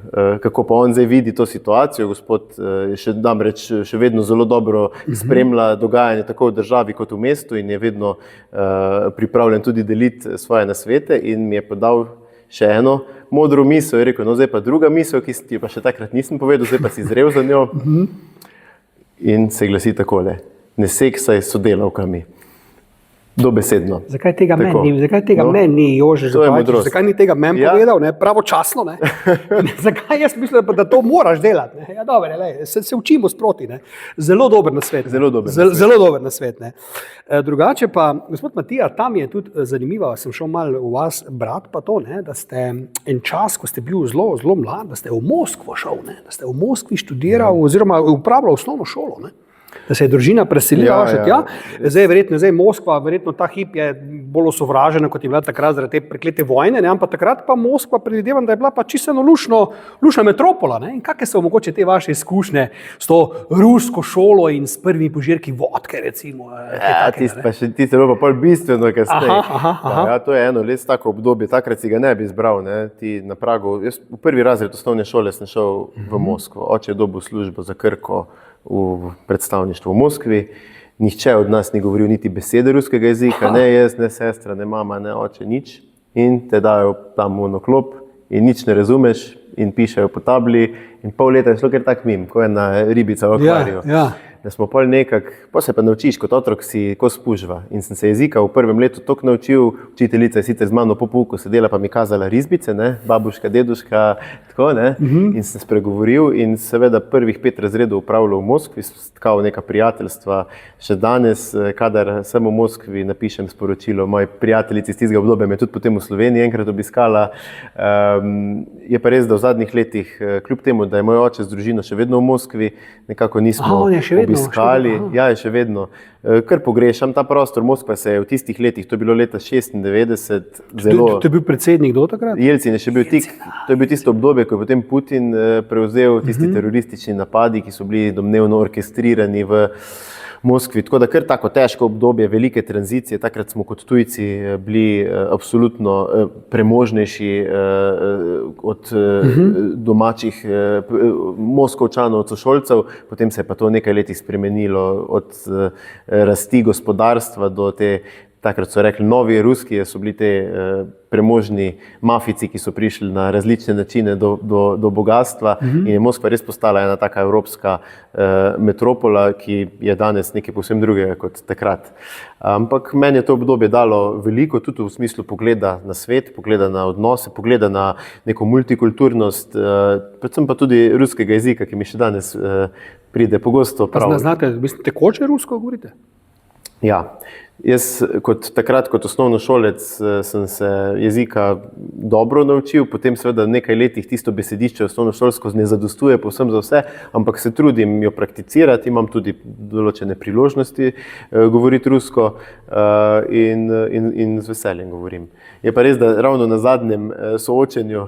kako pa on zdaj vidi to situacijo. Gospod še vedno zelo dobro spremlja dogajanje tako v državi kot v mestu in je vedno pripravljen tudi deliti svoje nasvete in mi je podal še eno modro misel. Je rekel, no zdaj pa druga misel, ki ti pa še takrat nisem povedal, zdaj pa si zrel za njo. In se glasi takole, ne seksaj s sodelavkami. Dobesedno. Zakaj tega Tako. No. meni ni Jože To je Zupančič? modrost. Zakaj ni tega meni povedal, ne? Pravočasno? Ne? Zakaj jaz mislim, da to moraš delati? Ne? Ja, dobro, se učimo sproti. Ne? Zelo dober nasvet. Zelo dober Zelo dober nasvet. Ne? Drugače pa, gospod Matija, tam je tudi zanimivo, sem šel malo v vas brat pa to, ne? Da ste en čas, ko ste bil zelo, zelo mlad, da ste v Moskvo šel, ne? Da ste v Moskvi študiral oziroma upravljal osnovno šolo. Ne? Da se je družina preselila še tja. Zdaj Moskva, verjetno ta hip je bolj osovražena, kot je bila takrat zaradi te preklete vojne, ne? Ampak takrat pa Moskva, predvidevam, da je bila pa čisto lušna metropola. Ne? In kakšne so mogoče te vaše izkušnje s to rusko šolo in s prvimi požirki vodke, recimo? Ti se pa pol bistveno kasneje. Ja, to je eno res tako obdobje, takrat si ga ne bi izbral. Ne? Ti na Pragu, jaz v prvi razred osnovne šole sem šel v Moskvo. Oče je dobil službo za Krko v predstavništvu v Moskvi. Nihče od nas ni govoril niti besede ruskega jezika, ne jaz, ne sestra, ne mama, ne oče, nič. In te dajo tam v klop in nič ne razumeš in pišejo po tabli in pol leta je šlo kar tak mim, ko ena ribica v akvariju. Da smo pol pol se pa naučiš, kot otrok si ko spužva. In sem se jezika v prvem letu toliko naučil, učiteljica je sicer z mano po pouku sedela, pa mi kazala risbice, ne, babuška, deduška, tako, ne, in sem spregovoril in seveda prvih 5 razredov upravljal v Moskvi, stkal neka prijateljstva. Še danes, kadar sem v Moskvi, napišem sporočilo moji prijateljici iz tistega obdobja, me tudi potem v Sloveniji enkrat obiskala. Je pa res, da v zadnjih letih, kljub temu, da je moj oče z družino še vedno v Moskvi, nekako nismo obiskali. Ja, je še vedno. Kar pogrešam ta prostor. Moskva se je v tistih letih, to je bilo leta 96, zelo... To je bil predsednik do takrat? Jelcin je še bil to je bil tisto obdobje, ko je potem Putin prevzel tisti teroristični napadi, ki so bili domnevno orkestrirani v Moskvi. Tako da kar tako težko obdobje, velike tranzicije. Takrat smo kot tujci bili absolutno premožnejši od domačih Moskovčanov, od sošolcev. Potem se je pa to nekaj letih spremenilo od rasti gospodarstva do te, takrat so rekli, novi ruski, so bili te premožni mafici, ki so prišli na različne načine do bogatstva. In je Moskva res postala ena taka evropska metropola, ki je danes nekaj povsem drugega kot takrat. Ampak meni je to obdobje dalo veliko, tudi v smislu pogleda na svet, pogleda na odnose, pogleda na neko multikulturnost, predvsem pa tudi ruskega jezika, ki mi še danes pride pogosto prav. Znate, tekoče rusko govorite? Ja. Jaz takrat kot osnovnošolec sem se jezika dobro naučil, potem seveda v nekaj letih tisto besedišče osnovnošolsko ne zadostuje povsem za vse, ampak se trudim jo prakticirati, imam tudi določene priložnosti govoriti rusko in z veseljem govorim. Je pa res, da ravno na zadnjem soočenju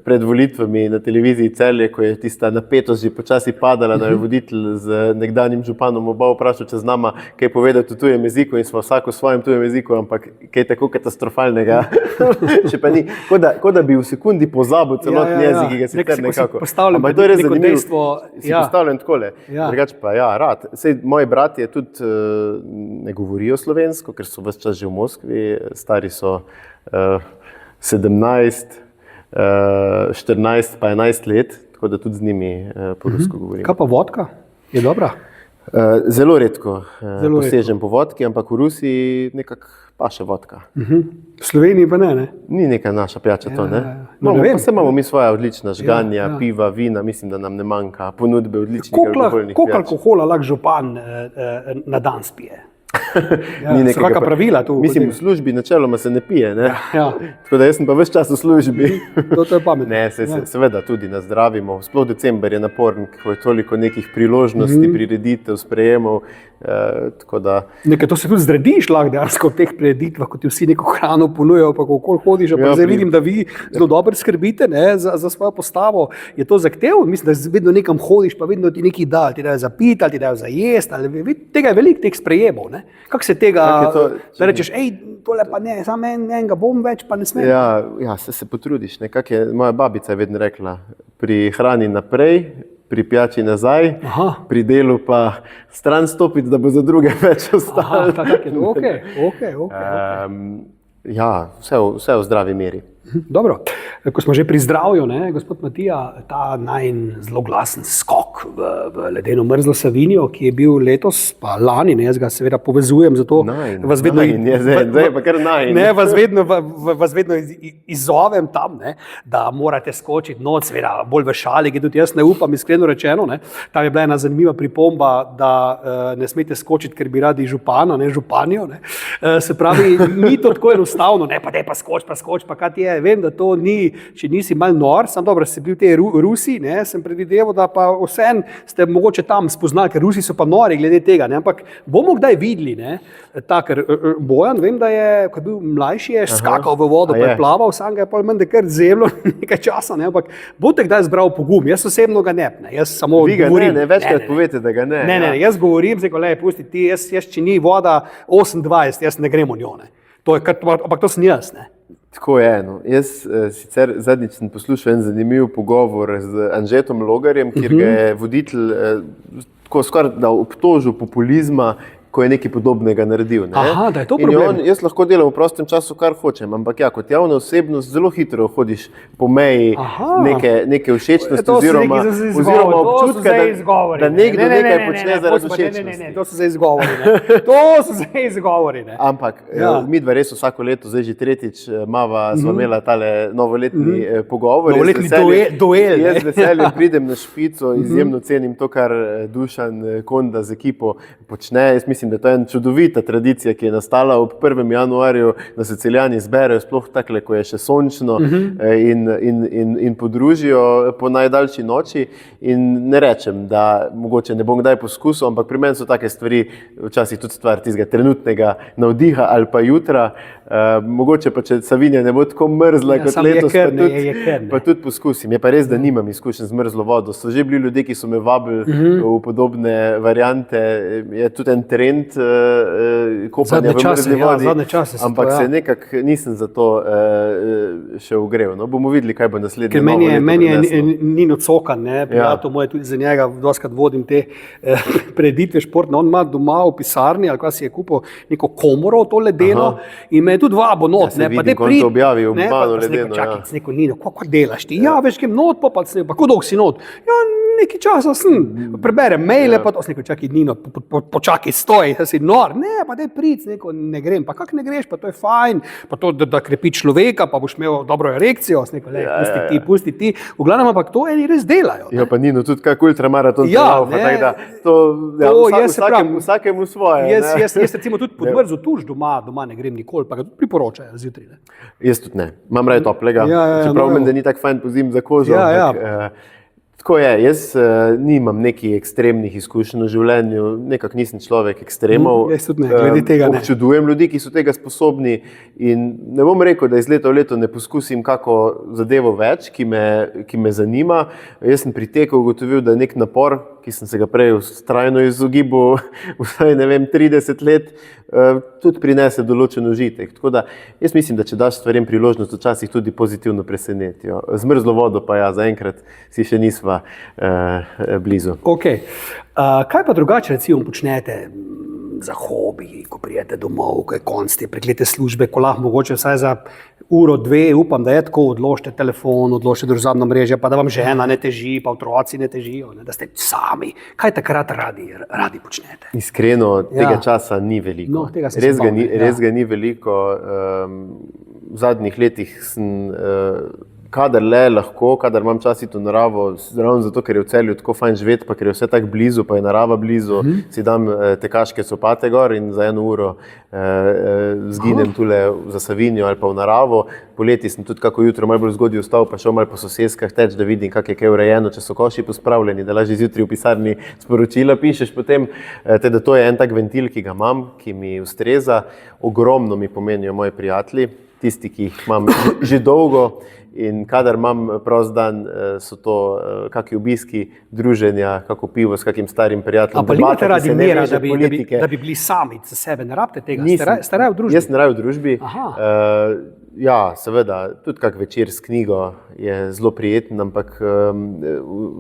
pred volitvami na televiziji Celje, ko je tista napetost že počasi padala, da je voditelj z nekdanjim županom oba vprašal, če z nama kaj povedati v tujem jeziku in smo vsako v svojem tujem jeziku, ampak kaj tako katastrofalnega še pa ni. Kot da bi v sekundi pozabil celotni jezik, ki ga sicer nekako. Ampak to je res zanimivo. Si postavljen takole. Drugače pa rad. Sej moji bratje tudi ne govorijo slovensko, ker so ves čas že v Moskvi, stari so 17, 14 pa 11 let, tako da tudi z njimi po rusko govorim. Kaj pa vodka? Je dobra? Zelo redko posežem po vodki, ampak v Rusiji nekako paše vodka. V Sloveniji pa ne? Ni neka naša pijača to, ne? Imamo mi svoja odlična žganja, piva, vina, mislim, da nam ne manjka ponudbe odličnih alkoholnih pijač. Koliko alkohola lahko župan na dan spije? Ni so kakšna pravila tu? Mislim, v službi načeloma se ne pije, ne? Tako da jaz sem pa ves čas v službi. To je pametno. Ne, seveda tudi nazdravimo. Sploh december je naporen, ko je toliko nekih priložnosti, prireditev, sprejemov. Tako da... To se tudi zrediš lahko dejansko v teh prireditvah, ko ti vsi neko hrano ponujajo, pa kako hodiš. Zdaj vidim, da vi zelo dobro skrbite za svojo postavo. Je to zahtev? Mislim, da vedno nekam hodiš, pa vedno ti nekaj dajo. Ti dajo za piti, ali ti dajo za jesti. Tega je veliko teh sprejemov. Kako se tega, da rečeš, tole pa ne, samo enega bom več, pa ne smem? Ja, se potrudiš. Moja babica je vedno rekla, pri hrani naprej, pri pijači nazaj, pri delu pa stran stopiti, da bo za druge več ostalo. Okej. Ja, vse v zdravi meri. Dobro, ko smo že pri zdravju, ne, gospod Matija, ta zelo glasen skok v ledeno mrzlo Savinjo, ki je bil letos, pa lani, ne, jaz ga seveda povezujem, zato vas vedno izzovem tam, ne, da morate skočiti noč, seveda bolj v šali, ki tudi jaz ne upam, iskreno rečeno. Ne. Tam je bila ena zanimiva pripomba, da ne smete skočiti, ker bi radi župana, ne županjo. Ne. Se pravi, ni to tako enostavno, ne, pa daj pa skoč, pa kaj ti je. Vem, da to ni, če nisi mal nor, sem dobro, si bil v tej Rusiji, ne, sem predvideval, da pa vsem ste mogoče tam spoznali, ker Rusi so pa nori glede tega, ne, ampak bomo kdaj videli, ne, ker Bojan, vem, da je, ko je bil mlajši, je skakal v vodo, pa je plaval, sam ga je pa menda kar zemljo nekaj časa, ne, ampak boste kdaj zbral pogum, jaz osebno ga ne, jaz samo govorim. Ne, večkrat povete, da ga ne. Ne, jaz govorim, zdaj, pusti ti, jaz, če ni voda 28, jaz ne grem v njo, ne. Ampak to sem jaz, ne. Tako je. No. Jaz sicer zadnjič sem poslušal en zanimiv pogovor z Anžetom Logarjem, kjer ga je voditelj tako skoraj obtožil populizma, ko je nekaj podobnega naredil. Ne? Aha, da je to problem. Jaz lahko delam v prostem času, kar hočem, ampak ja, kot javna osebnost zelo hitro hodiš po meji neke všečnosti oziroma občutka, da nekdo nekaj počne zaradi všečnosti. To so zdaj izgovori. Ampak mi dva res vsako leto, zdaj že tretjič, smo imela tale novoletni pogovor. Novoletni duel. Jaz z veseljem pridem na Špico, izjemno cenim to, kar Dušan Konda z ekipo počne. Jaz mislim, da to je ena čudovita tradicija, ki je nastala ob 1. januarju, da se Celjani zberejo, sploh takle, ko je še sončno in podružijo po najdaljši noči. In ne rečem, da mogoče ne bom kdaj poskusil, ampak pri meni so take stvari včasih tudi stvar tistega trenutnega navdiha ali pa jutra. Mogoče pa, če Savinja ne bo tako mrzla kot letos, pa tudi poskusim. Je pa res, da nimam izkušenj z mrzlo vodo. So že bili ljudje, ki so me vabili v podobne variante. Je tudi en trend kopanja v mrzli vodi, ampak se nekako nisem za to še ogrel. No, bomo videli, kaj bo naslednje novo leto prineslo. Meni je Nino Cokan, prijatelj moj, tudi za njega doskrat vodim te preditve športne. On ima doma v pisarni, ali kaj si je kupil neko komoro, to ledeno, in me je tudi vabo not. Ja, se vidim, ko on to objavi v malo ledeno. Čakaj, sneko, Nino, kako delaš ti? Ja, veš, kem not, pa sneko, pa kako dolgo si not? Ja, nekaj časa sem, preberem maile, pa to sneko, čakaj, Nino, počakaj, stoj, si nor. Ne, pa daj prid, sneko, ne grem. Pa kak ne greš, pa to je fajn, pa to, da krepi človeka, pa boš imel dobro erekcijo, sneko, pusti ti. V glavnem, ampak to eni res delajo. Ja, pa Nino, tudi kak ultramaraton vsakemu svoje. Jaz recimo tudi pod mrzo tuš doma ne grem nikoli, pa ga tudi priporočajo zjutraj. Jaz tudi ne. Imam raje toplega, čeprav meni, da ni tako fajn pozim za kožo. Tako je, jaz nimam nekih ekstremnih izkušenj v življenju, nekako nisem človek ekstremov. Jaz tudi ne, glede tega ne. Občudujem ljudi, ki so tega sposobni in ne bom rekel, da iz leta v leto ne poskusim kako zadevo več, ki me zanima. Jaz sem pri teku ugotovil, da nek napor, ki sem se ga prej vztrajno izogibal vsaj 30 let, tudi prinese določen užitek. Tako da jaz mislim, da če daš stvarem priložnost, včasih tudi pozitivno presenetijo. Z mrzlo vodo pa zaenkrat si še nisva blizu. Okay. Kaj pa drugače recimo počnete za hobi, ko prijete domov, ko je konc te preklete službe, ko lahko mogoče vsaj za uro, dve, upam, da je tako, odložite telefon, odložite družabno mreže, pa da vam žena ne teži, pa otroci ne težijo, ne, da ste sami. Kaj takrat radi počnete? Iskreno, tega časa ni veliko. No, res ga ni veliko. V zadnjih letih sem kadar lahko, kadar imam čas iti v naravo, ravno zato, ker je v Celju tako fajn živeti, pa ker je vse tako blizu, pa je narava blizu, si dam tekaške copate gor in za 1 uro zginem tule za Savinjo ali pa v naravo. Poleti sem tudi kako jutro malo bolj zgodaj vstal, pa šel malo po soseskah teč, da vidim, kak je kaj urejeno, če so koši pospravljeni, da lažje zjutraj v pisarni sporočila pišeš potem. Teda to je en tak ventil, ki ga imam, ki mi ustreza. Ogromno mi pomenijo moji prijatelji, tisti, ki jih imam že dolgo. In kadar imam prost dan, so to kakšni obiski, druženja, kako pivo s kakim starim prijateljem. Pa nimate radi mera, da bi bili sami za sebe, ne rabite tega? Ste raje v družbi? Jaz sem raje v družbi. Ja, seveda, tudi kak večer s knjigo je zelo prijeten, ampak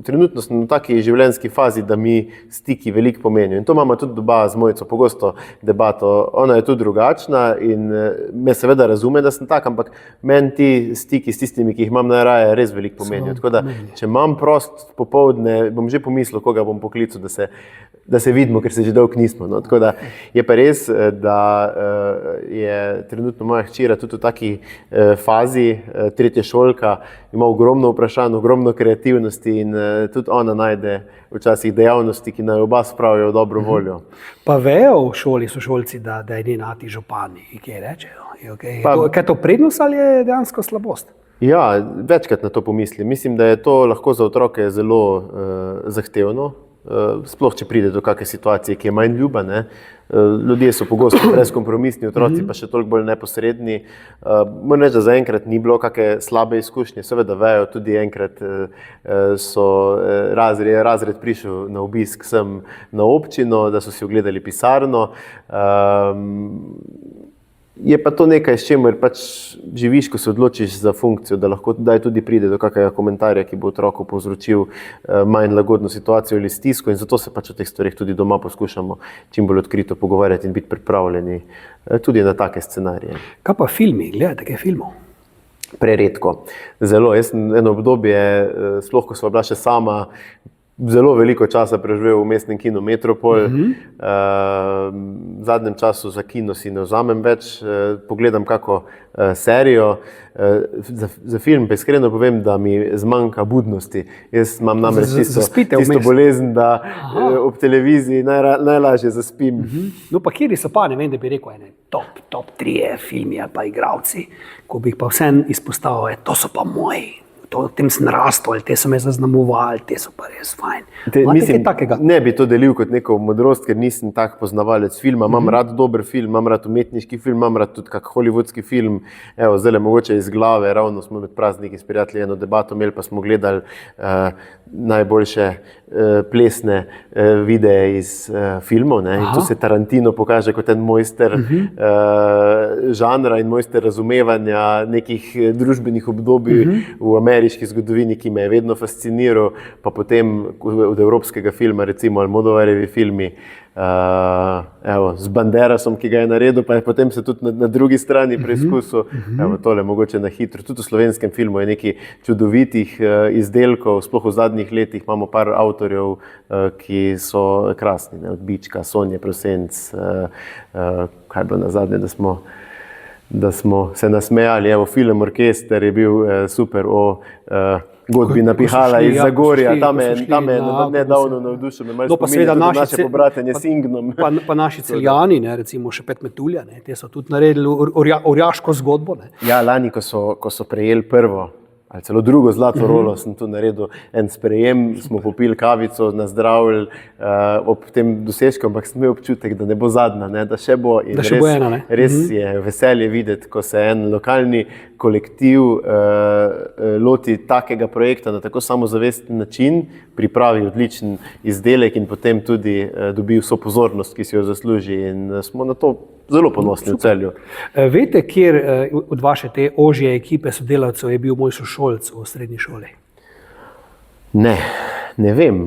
trenutno sem v taki življenjski fazi, da mi stiki veliko pomenijo. In to imamo tudi doma z Mojco pogosto debato. Ona je tudi drugačna in me seveda razume, da sem tak, ampak meni ti stiki s tistimi, ki jih imam najraje, res veliko pomenijo. Tako da, če imam prost popoldne, bom že pomislil, koga bom poklical, da se vidimo, ker se že dolgo nismo. No. Tako da je pa res, da je trenutno moja hčera tudi v taki fazi, tretja šolka, ima ogromno vprašanj, ogromno kreativnosti in tudi ona najde včasih dejavnosti, ki naj oba spravijo v dobro voljo. Pa vejo v šoli sošolci, da je njen ati župan, kaj rečejo? Je to prednost ali je dejansko slabost? Ja, večkrat na to pomislim. Mislim, da je to lahko za otroke zelo zahtevno, sploh če pride do kakšne situacije, ki je manj ljuba. Ne? Ljudje so pogosto brezkompromisni, otroci pa še toliko bolj neposredni. Moram reči, da zaenkrat ni bilo kakšne slabe izkušnje, seveda vejo, tudi enkrat so razred prišel na obisk sem na občino, da so si ogledali pisarno. Je pa to nekaj, s čemer pač živiš, ko se odločiš za funkcijo, da lahko daj tudi pride do kakega komentarja, ki bo otroku povzročil manj lagodno situacijo ali stisko in zato se pač o teh stvareh tudi doma poskušamo čim bolj odkrito pogovarjati in biti pripravljeni tudi na take scenarije. Kaj pa filmi? Gledate kaj filmov? Preredko. Zelo. Jaz sem eno obdobje, sploh ko sva bila še sama, zelo veliko časa preživel v mestnem kinu Metropol. V zadnjem času za kino si ne vzamem več, pogledam kako serijo. Za film pa iskreno povem, da mi zmanjka budnosti. Jaz imam namreč tisto bolezen, da ob televiziji najlažje zaspim. No pa kjeri so pa, ne vem, da bi rekel top 3 filmi ali pa igravci, ko bi jih pa vsem izpostavil, to so pa moji. Tem sem rastel, ali te so me zaznamovali, te so pa res fajn. Ne bi to delil kot neko modrost, ker nisem tak poznavalec filma. Imam rad dober film, imam rad umetniški film, imam rad tudi kak hollywoodski film. Evo, zdaj mogoče iz glave, ravno smo med prazniki s prijatelji eno debato imeli, pa smo gledali najboljše plesne videe iz filmov. Ne? In tu se Tarantino pokaže kot en mojster žanra in mojster razumevanja nekih družbenih obdobij v ameriški zgodovini, ki me je vedno fasciniral, pa potem od evropskega filma, recimo Almodovarjevi filmi, z Banderasom, ki ga je naredil, pa je potem se tudi na drugi strani preizkusil. Tole mogoče na hitro. Tudi v slovenskem filmu je nekaj čudovitih izdelkov, sploh v zadnjih letih imamo par avtorjev, ki so krasni, ne? Od Bička, Sonje Prosenc, kaj je bilo nazadnje, da smo se nasmejali. Evo, film Orkester je bil super o godbi Napihala iz Zagorja, tam je nedavno navdušil, me malo spominja tudi naše pobratenje s Ingnom. Pa naši Celjani, recimo Šepet Metulja, te so tudi naredili orjaško zgodbo. Ja, lani, ko so prejeli prvo ali celo drugo zlato rolo, sem tu naredil en sprejem, smo popili kavico, nazdravili ob tem dosežku, ampak sem imel občutek, da ne bo zadnja, ne, da še bo. In res je veselje videti, ko se en lokalni kolektiv loti takega projekta na tako samozavesten način, pripravi odličen izdelek in potem tudi dobi vso pozornost, ki si jo zasluži, in smo na to zelo ponosni v Celju. Veste, kjer od vaše te ožje ekipe sodelavcev je bil moj sošolec v srednji šoli? Ne vem.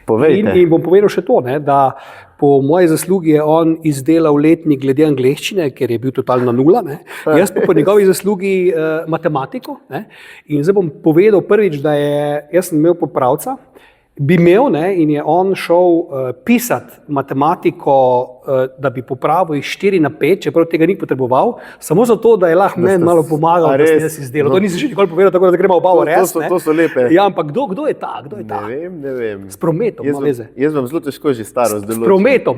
Povejte. In bom povedal še to, da po moji zaslugi je on izdelal letnik glede angleščine, ker je bil totalna nula. Jaz pa po njegovi zaslugi matematiko. In zdaj bom povedal prvič, da jaz sem imel popravca, bi imel, in je on šel pisati matematiko, da bi popravil iz 4 na 5, čeprav tega ni potreboval, samo zato, da je lahko meni malo pomagal, da sem jaz izdelal. To nisem še nikoli povedal, tako da gremo oba v res. To so lepe. Ja, ampak kdo je ta? Ne vem. S prometom, ima veze. Jaz vam zelo težko že starost delujem.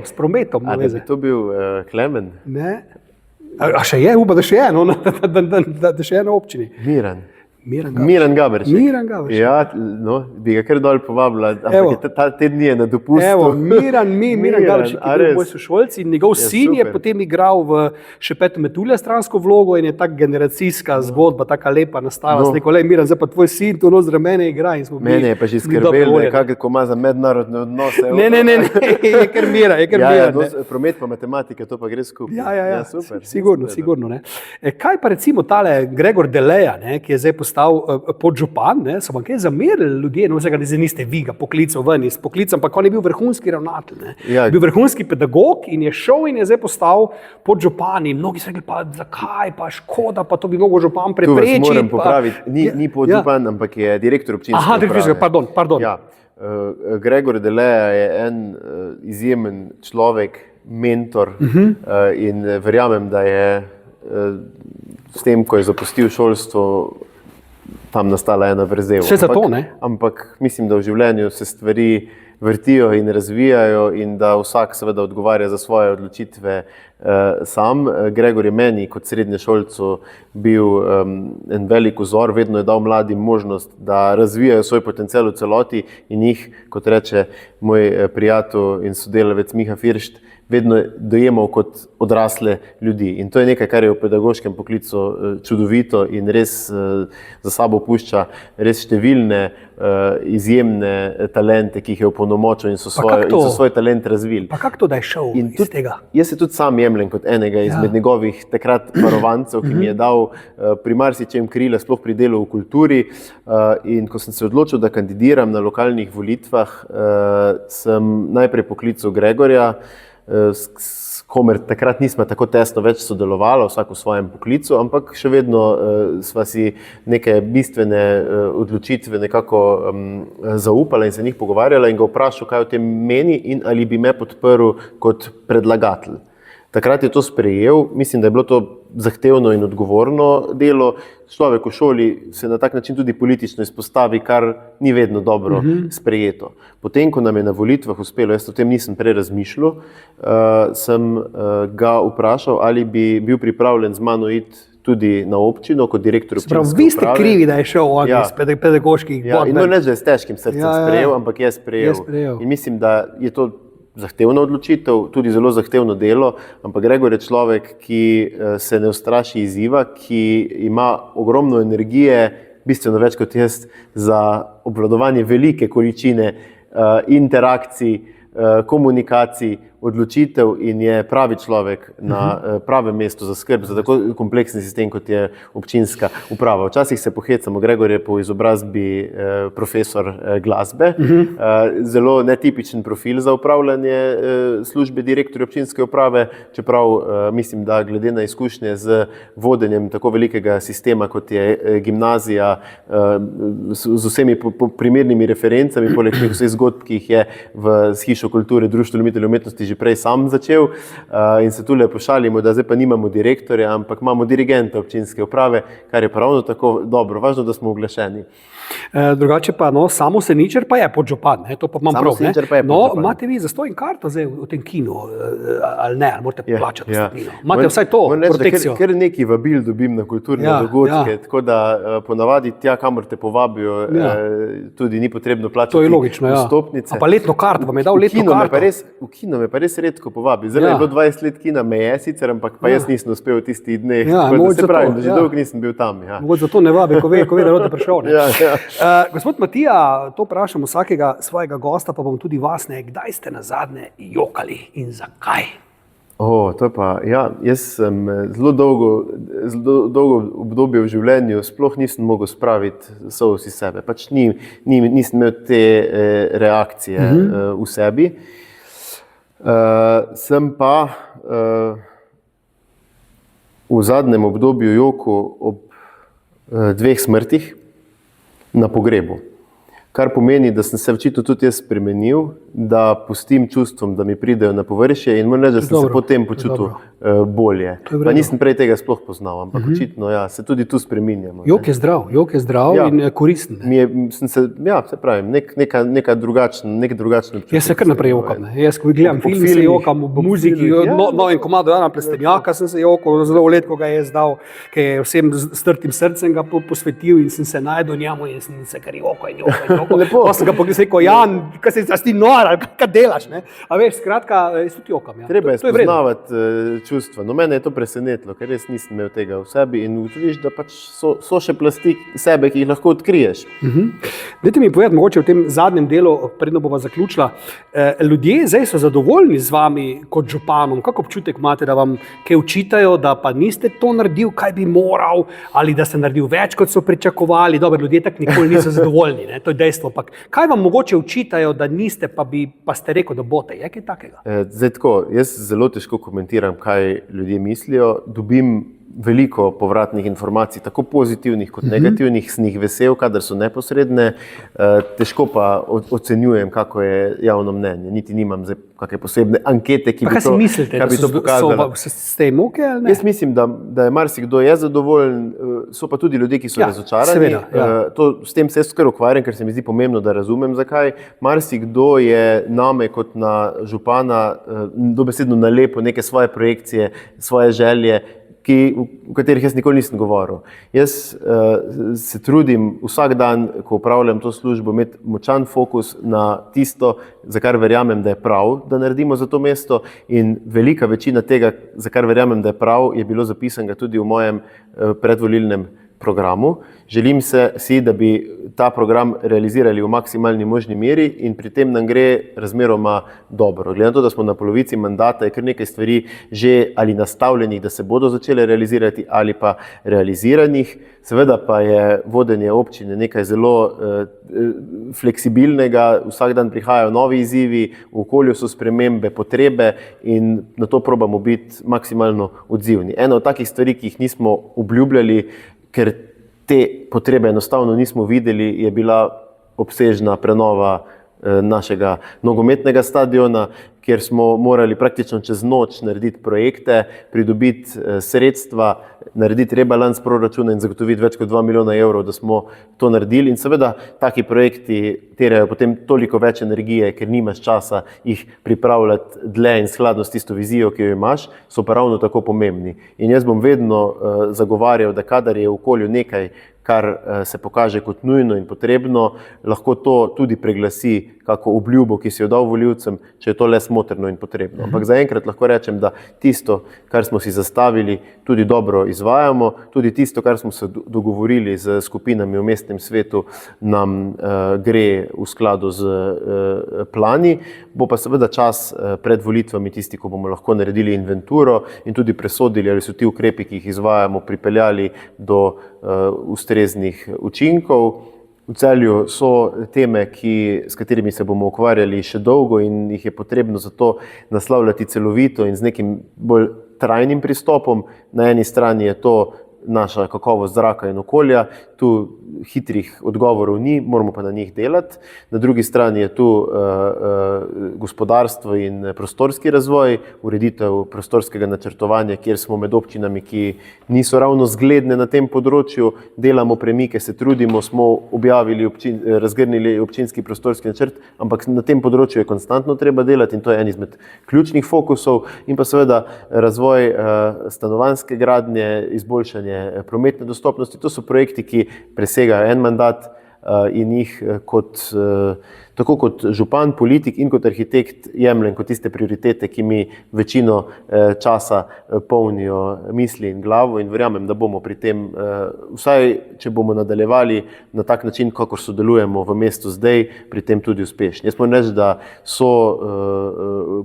S prometom, ima veze. Da bi to bil Klemen? Ne. A še je, upam, da še je, da še je na občini. Miran. Miran Gaberšek. Miran Gaberšek. Ja, no, bi ga kar dol povabila, ampak te dni je na dopustu. Evo, Miran Gaberšek je bil moj sošolc in njegov sin je super. potem igral v Šepetu Metulja stransko vlogo in je tak generacijska zgodba, taka lepa nastala. No. Rekel, Miran, zdaj pa tvoj sin tu nos mene igra. In smo Mene je pa že skrbelo, kako ima za mednarodne odnose. Ne, je kar Miran. Promet pa matematike, to pa gre skupaj. Ja, super. Sigurno. Ne. Kaj pa recimo tale Gregor Deleja, ne, ki je zdaj postal podžupan, so vam kaj zamerili ljudje, no vsega, da niste vi ga poklical ven iz poklica, ampak on je bil vrhunski ravnatelj, ne. Ja. Bil vrhunski pedagog in je šel in je zdaj postal podžupan in mnogi so rekli, pa zakaj, pa škoda, pa to bi mogel župan preprečiti. Tu vas moram popraviti, ni podžupan, ampak je direktor občinske uprave. Pardon. Ja. Gregor Deleja je en izjemen človek, mentor in verjamem, da je s tem, ko je zapustil šolstvo, tam nastala ena vrzel. Še zato, ne? Ampak mislim, da v življenju se stvari vrtijo in razvijajo in da vsak seveda odgovarja za svoje odločitve sam. Gregor je meni kot srednješolcu bil en velik vzor, vedno je dal mladim možnost, da razvijajo svoj potencial v celoti in jih, kot reče moj prijatelj in sodelavec Miha Firšt, vedno dojemal kot odrasle ljudi. In to je nekaj, kar je v pedagoškem poklicu čudovito in res za sabo pušča res številne izjemne talente, ki jih je opolnomočil in so svoj talent razvili. Pa kako to, da je šel iz tega? Jaz se tudi sam jemljem kot enega izmed njegovih takrat varovancev, ki mi je dal pri marsičem krila, sploh pri delu v kulturi. In ko sem se odločil, da kandidiram na lokalnih volitvah, sem najprej poklical Gregorja, s komer takrat nismo tako tesno več sodelovali, vsak v svojem poklicu, ampak še vedno sva si neke bistvene odločitve nekako zaupala in se njih pogovarjala in ga vprašal, kaj o tem meni in ali bi me podprl kot predlagatelj. Takrat je to sprejel, mislim, da je bilo to zahtevno in odgovorno delo. Človek v šoli se na tak način tudi politično izpostavi, kar ni vedno dobro sprejeto. Potem, ko nam je na volitvah uspelo, jaz o tem nisem prej razmišljal, sem ga vprašal, ali bi bil pripravljen z mano iti tudi na občino kot direktor občinske uprave. Vi ste krivi, da je šel on iz pedagoških bod. In ne, da je s težkim srcem sprejel, ampak je sprejel. In mislim, da je to zahtevna odločitev, tudi zelo zahtevno delo, ampak Gregor je človek, ki se ne ustraši izziva, ki ima ogromno energije, bistveno več kot jaz, za obvladovanje velike količine interakcij, komunikacij, odločitev in je pravi človek na pravem mestu za skrb za tako kompleksen sistem, kot je občinska uprava. Včasih se pohecamo, Gregor je po izobrazbi profesor glasbe, zelo netipičen profil za upravljanje službe direktorja občinske uprave, čeprav mislim, da glede na izkušnje z vodenjem tako velikega sistema, kot je gimnazija, z vsemi primernimi referencami, poleg teh vseh zgodb, ki jih je s Hišo kulture, Društvo ljubiteljev umetnosti že prej sam začel in se tule pošalimo, da zdaj pa nimamo direktorja, ampak imamo dirigenta občinske uprave, kar je pravno tako dobro, važno, da smo uglašeni. Drugače pa, Samo Seničar pa je podžupan, to pa imam prav. Imate vi zastonj karto zdaj v tem kinu, ali ne, ali morate plačati vstopnino? Imate vsaj to protekcijo? Ker neki vabil dobim na kulturne dogodke, tako da ponavadi tja, kamor te povabijo, tudi ni potrebno plačati vstopnice. A pa letno karto, vam je dal letno karto? V kino me pa res redko povabi. Zdaj je bilo 20 let kina, me je sicer, ampak pa jaz nisem uspel v tistih dneh. Se pravi, da že dolgo nisem bil tam. Mogoče zato ne vabi, ko ve, da boste prišel. Gospod Matija, to vprašam vsakega svojega gosta, pa bom tudi vas, kdaj ste nazadnje jokali in zakaj? To pa, jaz sem zelo dolgo obdobje v življenju sploh nisem mogel spraviti solz iz sebe. Pač nisem imel te reakcije v sebi. Sem pa v zadnjem obdobju jokal ob 2 smrtih na pogrebu. Kar pomeni, da sem se očitno tudi jaz spremenil, da pustim čustvom, da mi pridejo na površje in moram reči, da sem se potem počutil bolje. Pa nisem prej tega sploh poznal, ampak očitno se tudi tu spreminjamo. Jok je zdrav in koristen. Se pravi, nek drugačen občutek. Jaz se kar naprej jokam. Jaz, ko gledam film, se jokam v muziki, novem komadu Jana Plestenjaka sem se jokal, zelo let, ko ga je zdal, ki je vsem strtim srcem ga posvetil in sem se najdel njemu in sem se kar jokal in jokal. Pa sem ga pogledal, Jan, kaj si ti nor, kaj delaš, ne? A veš, skratka, jaz tudi jokam. Treba je spoznavati čustva. No, mene je to presenetilo, ker res nisem imel tega v sebi in ugotoviš, da pač so še plasti sebe, ki jih lahko odkriješ. Dajte mi povedati, mogoče v tem zadnjem delu, predno bova zaključila, ljudje zdaj so zadovoljni z vami kot županom. Kak občutek imate, da vam kaj učitajo, da pa niste to naredil, kaj bi moral, ali da ste naredil več, kot so pričakovali? Dobro, ljudje tak nikoli niso zadovoljni, ne? To je dejstvo. Pak, kaj vam mogoče učitajo, da niste, pa ste rekel, da boste? Je kaj takega? Zdaj tako, jaz zelo težko komentiram, kaj ljudje mislijo. Dobim veliko povratnih informacij, tako pozitivnih kot negativnih, sem jih vesel, kadar so neposredne, težko pa ocenjujem, kako je javno mnenje. Niti nimam zdaj kakšne posebne ankete, ki bi to, mislite, kar bi to pokazala. Ste jim okej ali ne? Jaz mislim, da je marsikdo zadovoljen, so pa tudi ljudje, ki so razočarani. Seveda, s tem se jaz kar ukvarjam, ker se mi zdi pomembno, da razumem, zakaj. Marsikdo je name kot na župana dobesedno nalepo neke svoje projekcije, svoje želje, o katerih jaz nikoli nisem govoril. Jaz se trudim vsak dan, ko upravljam to službo, imeti močan fokus na tisto, za kar verjamem, da je prav, da naredimo za to mesto, in velika večina tega, za kar verjamem, da je prav, je bilo zapisanega tudi v mojem predvolilnem programu. Želim si, da bi ta program realizirali v maksimalni možni meri in pri tem nam gre razmeroma dobro. Glede na to, da smo na polovici mandata, je kar nekaj stvari že ali nastavljenih, da se bodo začele realizirati ali pa realiziranih. Seveda pa je vodenje občine nekaj zelo fleksibilnega, vsak dan prihajajo novi izzivi, v okolju so spremembe, potrebe in na to probamo biti maksimalno odzivni. Ena od takih stvari, ki jih nismo obljubljali, ker te potrebe enostavno nismo videli, je bila obsežna prenova našega nogometnega stadiona, kjer smo morali praktično čez noč narediti projekte, pridobiti sredstva, narediti rebalans proračuna in zagotoviti več kot 2 milijona evrov, da smo to naredili. In seveda, taki projekti terjajo potem toliko več energije, ker nimaš časa jih pripravljati dlje in skladno s tisto vizijo, ki jo imaš, so pa ravno tako pomembni. In jaz bom vedno zagovarjal, da kadar je v okolju nekaj, kar se pokaže kot nujno in potrebno, lahko to tudi preglasi kako obljubo, ki si jo dal volivcem, če je to le smotrno in potrebno. Ampak zaenkrat lahko rečem, da tisto, kar smo si zastavili, tudi dobro izvajamo, tudi tisto, kar smo se dogovorili z skupinami v mestnem svetu, nam gre v skladu z plani. Bo pa seveda čas pred volitvami tisti, ko bomo lahko naredili inventuro in tudi presodili, ali so ti ukrepi, ki jih izvajamo, pripeljali do ustreznih učinkov. V Celju so teme, s katerimi se bomo ukvarjali še dolgo in jih je potrebno zato naslavljati celovito in z nekim bolj trajnim pristopom. Na eni strani je to naša kakovost zraka in okolja, tu hitrih odgovorov ni, moramo pa na njih delati. Na drugi strani je tu gospodarstvo in prostorski razvoj, ureditev prostorskega načrtovanja, kjer smo med občinami, ki niso ravno zgledne na tem področju, delamo premike, se trudimo, smo razgrnili občinski prostorski načrt, ampak na tem področju je konstantno treba delati in to je en izmed ključnih fokusov. In pa seveda razvoj stanovanjske gradnje, izboljšanje prometne dostopnosti. To so projekti, ki presegajo en mandat in jih tako kot župan, politik in kot arhitekt jemljem kot tiste prioritete, ki mi večino časa polnijo misli in glavo in verjamem, da bomo pri tem, vsaj če bomo nadaljevali na tak način, kakor sodelujemo v mestu zdaj, pri tem tudi uspešni. Jaz moram reči, da so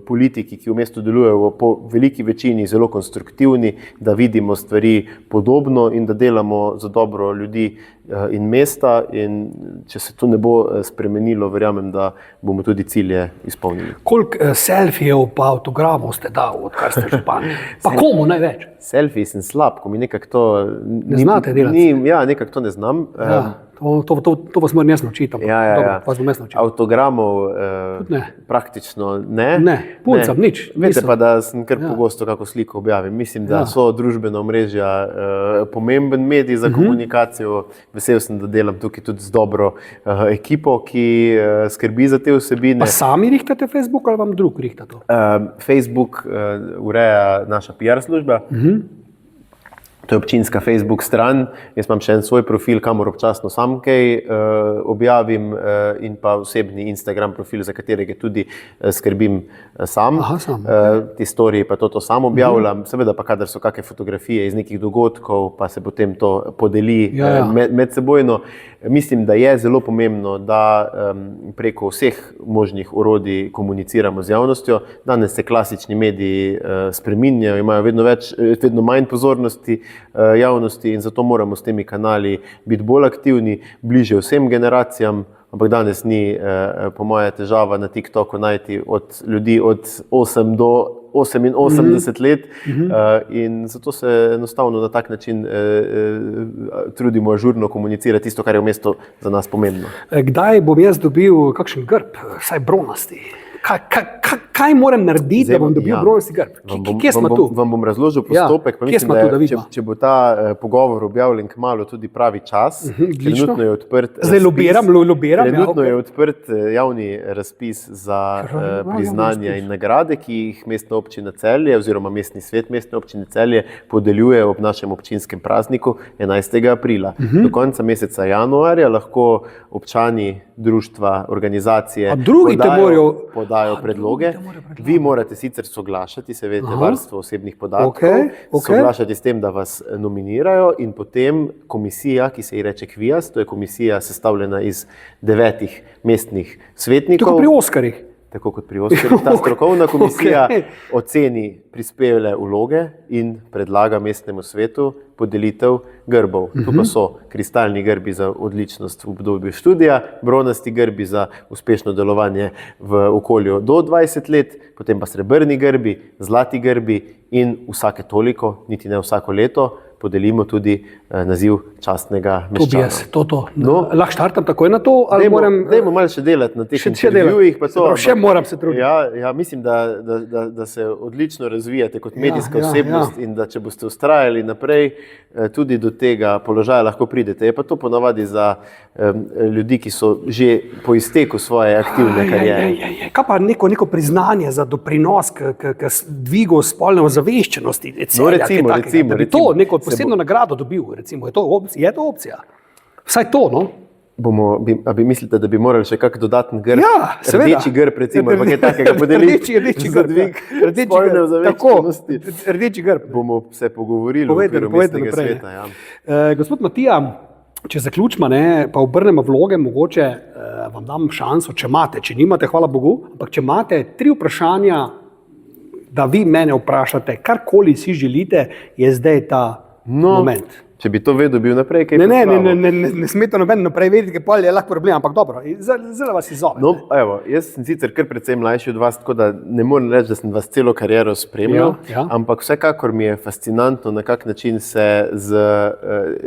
politiki, ki v mestu delujejo, po veliki večini zelo konstruktivni, da vidimo stvari podobno in da delamo za dobro ljudi in mesta, in če se to ne bo spremenilo, verjamem, da bomo tudi cilje izpolnili. Koliko selfijev pa avtogramov ste dal, odkar ste župan? Pa komu največ? Selfiji sem slab, ko mi nekako to... Ne znate delati? Ja, nekako to ne znam. To vas moram jaz naučiti. Ja. Vas bom jaz naučil. Avtogramov ne. praktično ne. Ne, puncam nič. Veste pa, da sem kar pogosto kako sliko objavim. Mislim, da so družbena omrežja pomemben medij za komunikacijo. Vesel sem, da delam tukaj tudi z dobro ekipo, ki skrbi za te vsebine. Pa sami rihtate Facebook ali vam drug rihta to? Facebook ureja naša PR služba. To je občinska Facebook stran, jaz imam še en svoj profil, kamor občasno sam kaj objavim in pa osebni Instagram profil, za katerega tudi skrbim sam. Te storije pa to sam objavljam, seveda pa kadar so kakšne fotografije iz nekih dogodkov, pa se potem to podeli medsebojno. Mislim, da je zelo pomembno, da preko vseh možnih orodij komuniciramo z javnostjo. Danes se klasični mediji spreminjajo, imajo vedno manj pozornosti javnosti in zato moramo s temi kanali biti bolj aktivni, bliže vsem generacijam, ampak danes ni po moje težava na TikToku najti od ljudi od 8 do 88 let in zato se enostavno na tak način trudimo ažurno komunicirati tisto, kar je v mestu za nas pomembno. Kdaj bom jaz dobil kakšen grb, vsaj bronasti? Kaj moram narediti, da bom dobil bronasti grb? Kje smo tu? Vam bom razložil postopek, pa mislim, da če bo ta pogovor objavljen kmalu tudi pravi čas, trenutno je odprt Trenutno je odprt javni razpis za priznanja in nagrade, ki jih Mestna občina Celje oziroma Mestni svet Mestne občine Celje podeljuje ob našem občinskem prazniku 11. aprila. Do konca meseca januarja lahko občani, društva, organizacije podajo predloge. Vi morate sicer soglašati, se veste, varstvo osebnih podatkov, soglašati s tem, da vas nominirajo in potem komisija, ki se ji reče KVIAS, to je komisija sestavljena iz 9 mestnih svetnikov. Tako pri Oskarjih. Tako kot pri Oskarjih. Ta strokovna komisija oceni prispele vloge in predlaga mestnemu svetu podelitev grbov. Tu pa so kristalni grbi za odličnost v obdobju študija, bronasti grbi za uspešno delovanje v okolju do 20 let, potem pa srebrni grbi, zlati grbi in vsake toliko, niti ne vsako leto, podelimo tudi naziv častnega meščana. Lahko štartam takoj na to? Dajmo malo še delati na teh intervjujih. Še moram se truditi. Ja, mislim, da se odlično razvijate kot medijska osebnost in da če boste vztrajali naprej, tudi do tega položaja lahko pridete. Je pa to ponavadi za ljudi, ki so že po izteku svoje aktivne kariere. Kaj pa neko priznanje za doprinos k dvigu spolne ozaveščenosti? Recimo. Da bi to neko posebno nagrado dobil, recimo. Je to opcija? Vsaj to, no? A bi mislite, da bi morali še kak dodaten grb? Ja, seveda. Rdeči grb, recimo, ali kaj takega podeliti? Rdeči grb. Za dvig spolne ozaveščenosti. Rdeči grb. Bomo se pogovorili v okviru mestnega sveta. Gospod Matija, če zaključimo, pa obrnemo vloge, mogoče vam dam šanso, če imate, če nimate, hvala Bogu, ampak če imate 3 vprašanja, da vi mene vprašate, karkoli si želite, je zdaj ta moment. Če bi to vedel, bil naprej kaj Ne sme to noben naprej vedeti, ker pol je lahko problem, ampak dobro, zelo vas izzove. Jaz sem sicer kar precej mlajši od vas, tako da ne morem reči, da sem vas celo kariero spremljal, ampak vsekakor mi je fascinantno, na kak način se z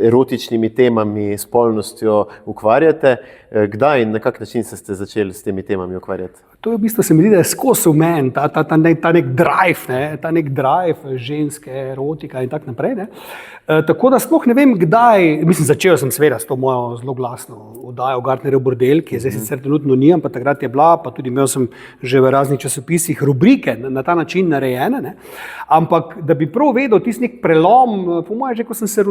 erotičnimi temami, spolnostjo ukvarjate. Kdaj in na kak način ste začeli s temi temami ukvarjati? To je v bistvu, se mi zdi, da je skozi v meni, ta nek drive ženske, erotika in tak naprej. Tako da sploh ne vem, kdaj, začel sem seveda s to mojo zelo glasno oddajo Gartnerjev bordel, ki je zdaj sicer trenutno nimam, pa takrat je bila, pa tudi imel sem že v raznih časopisih rubrike na ta način narejene, ampak da bi prav vedel tisti nek prelom, po moje, že ko sem se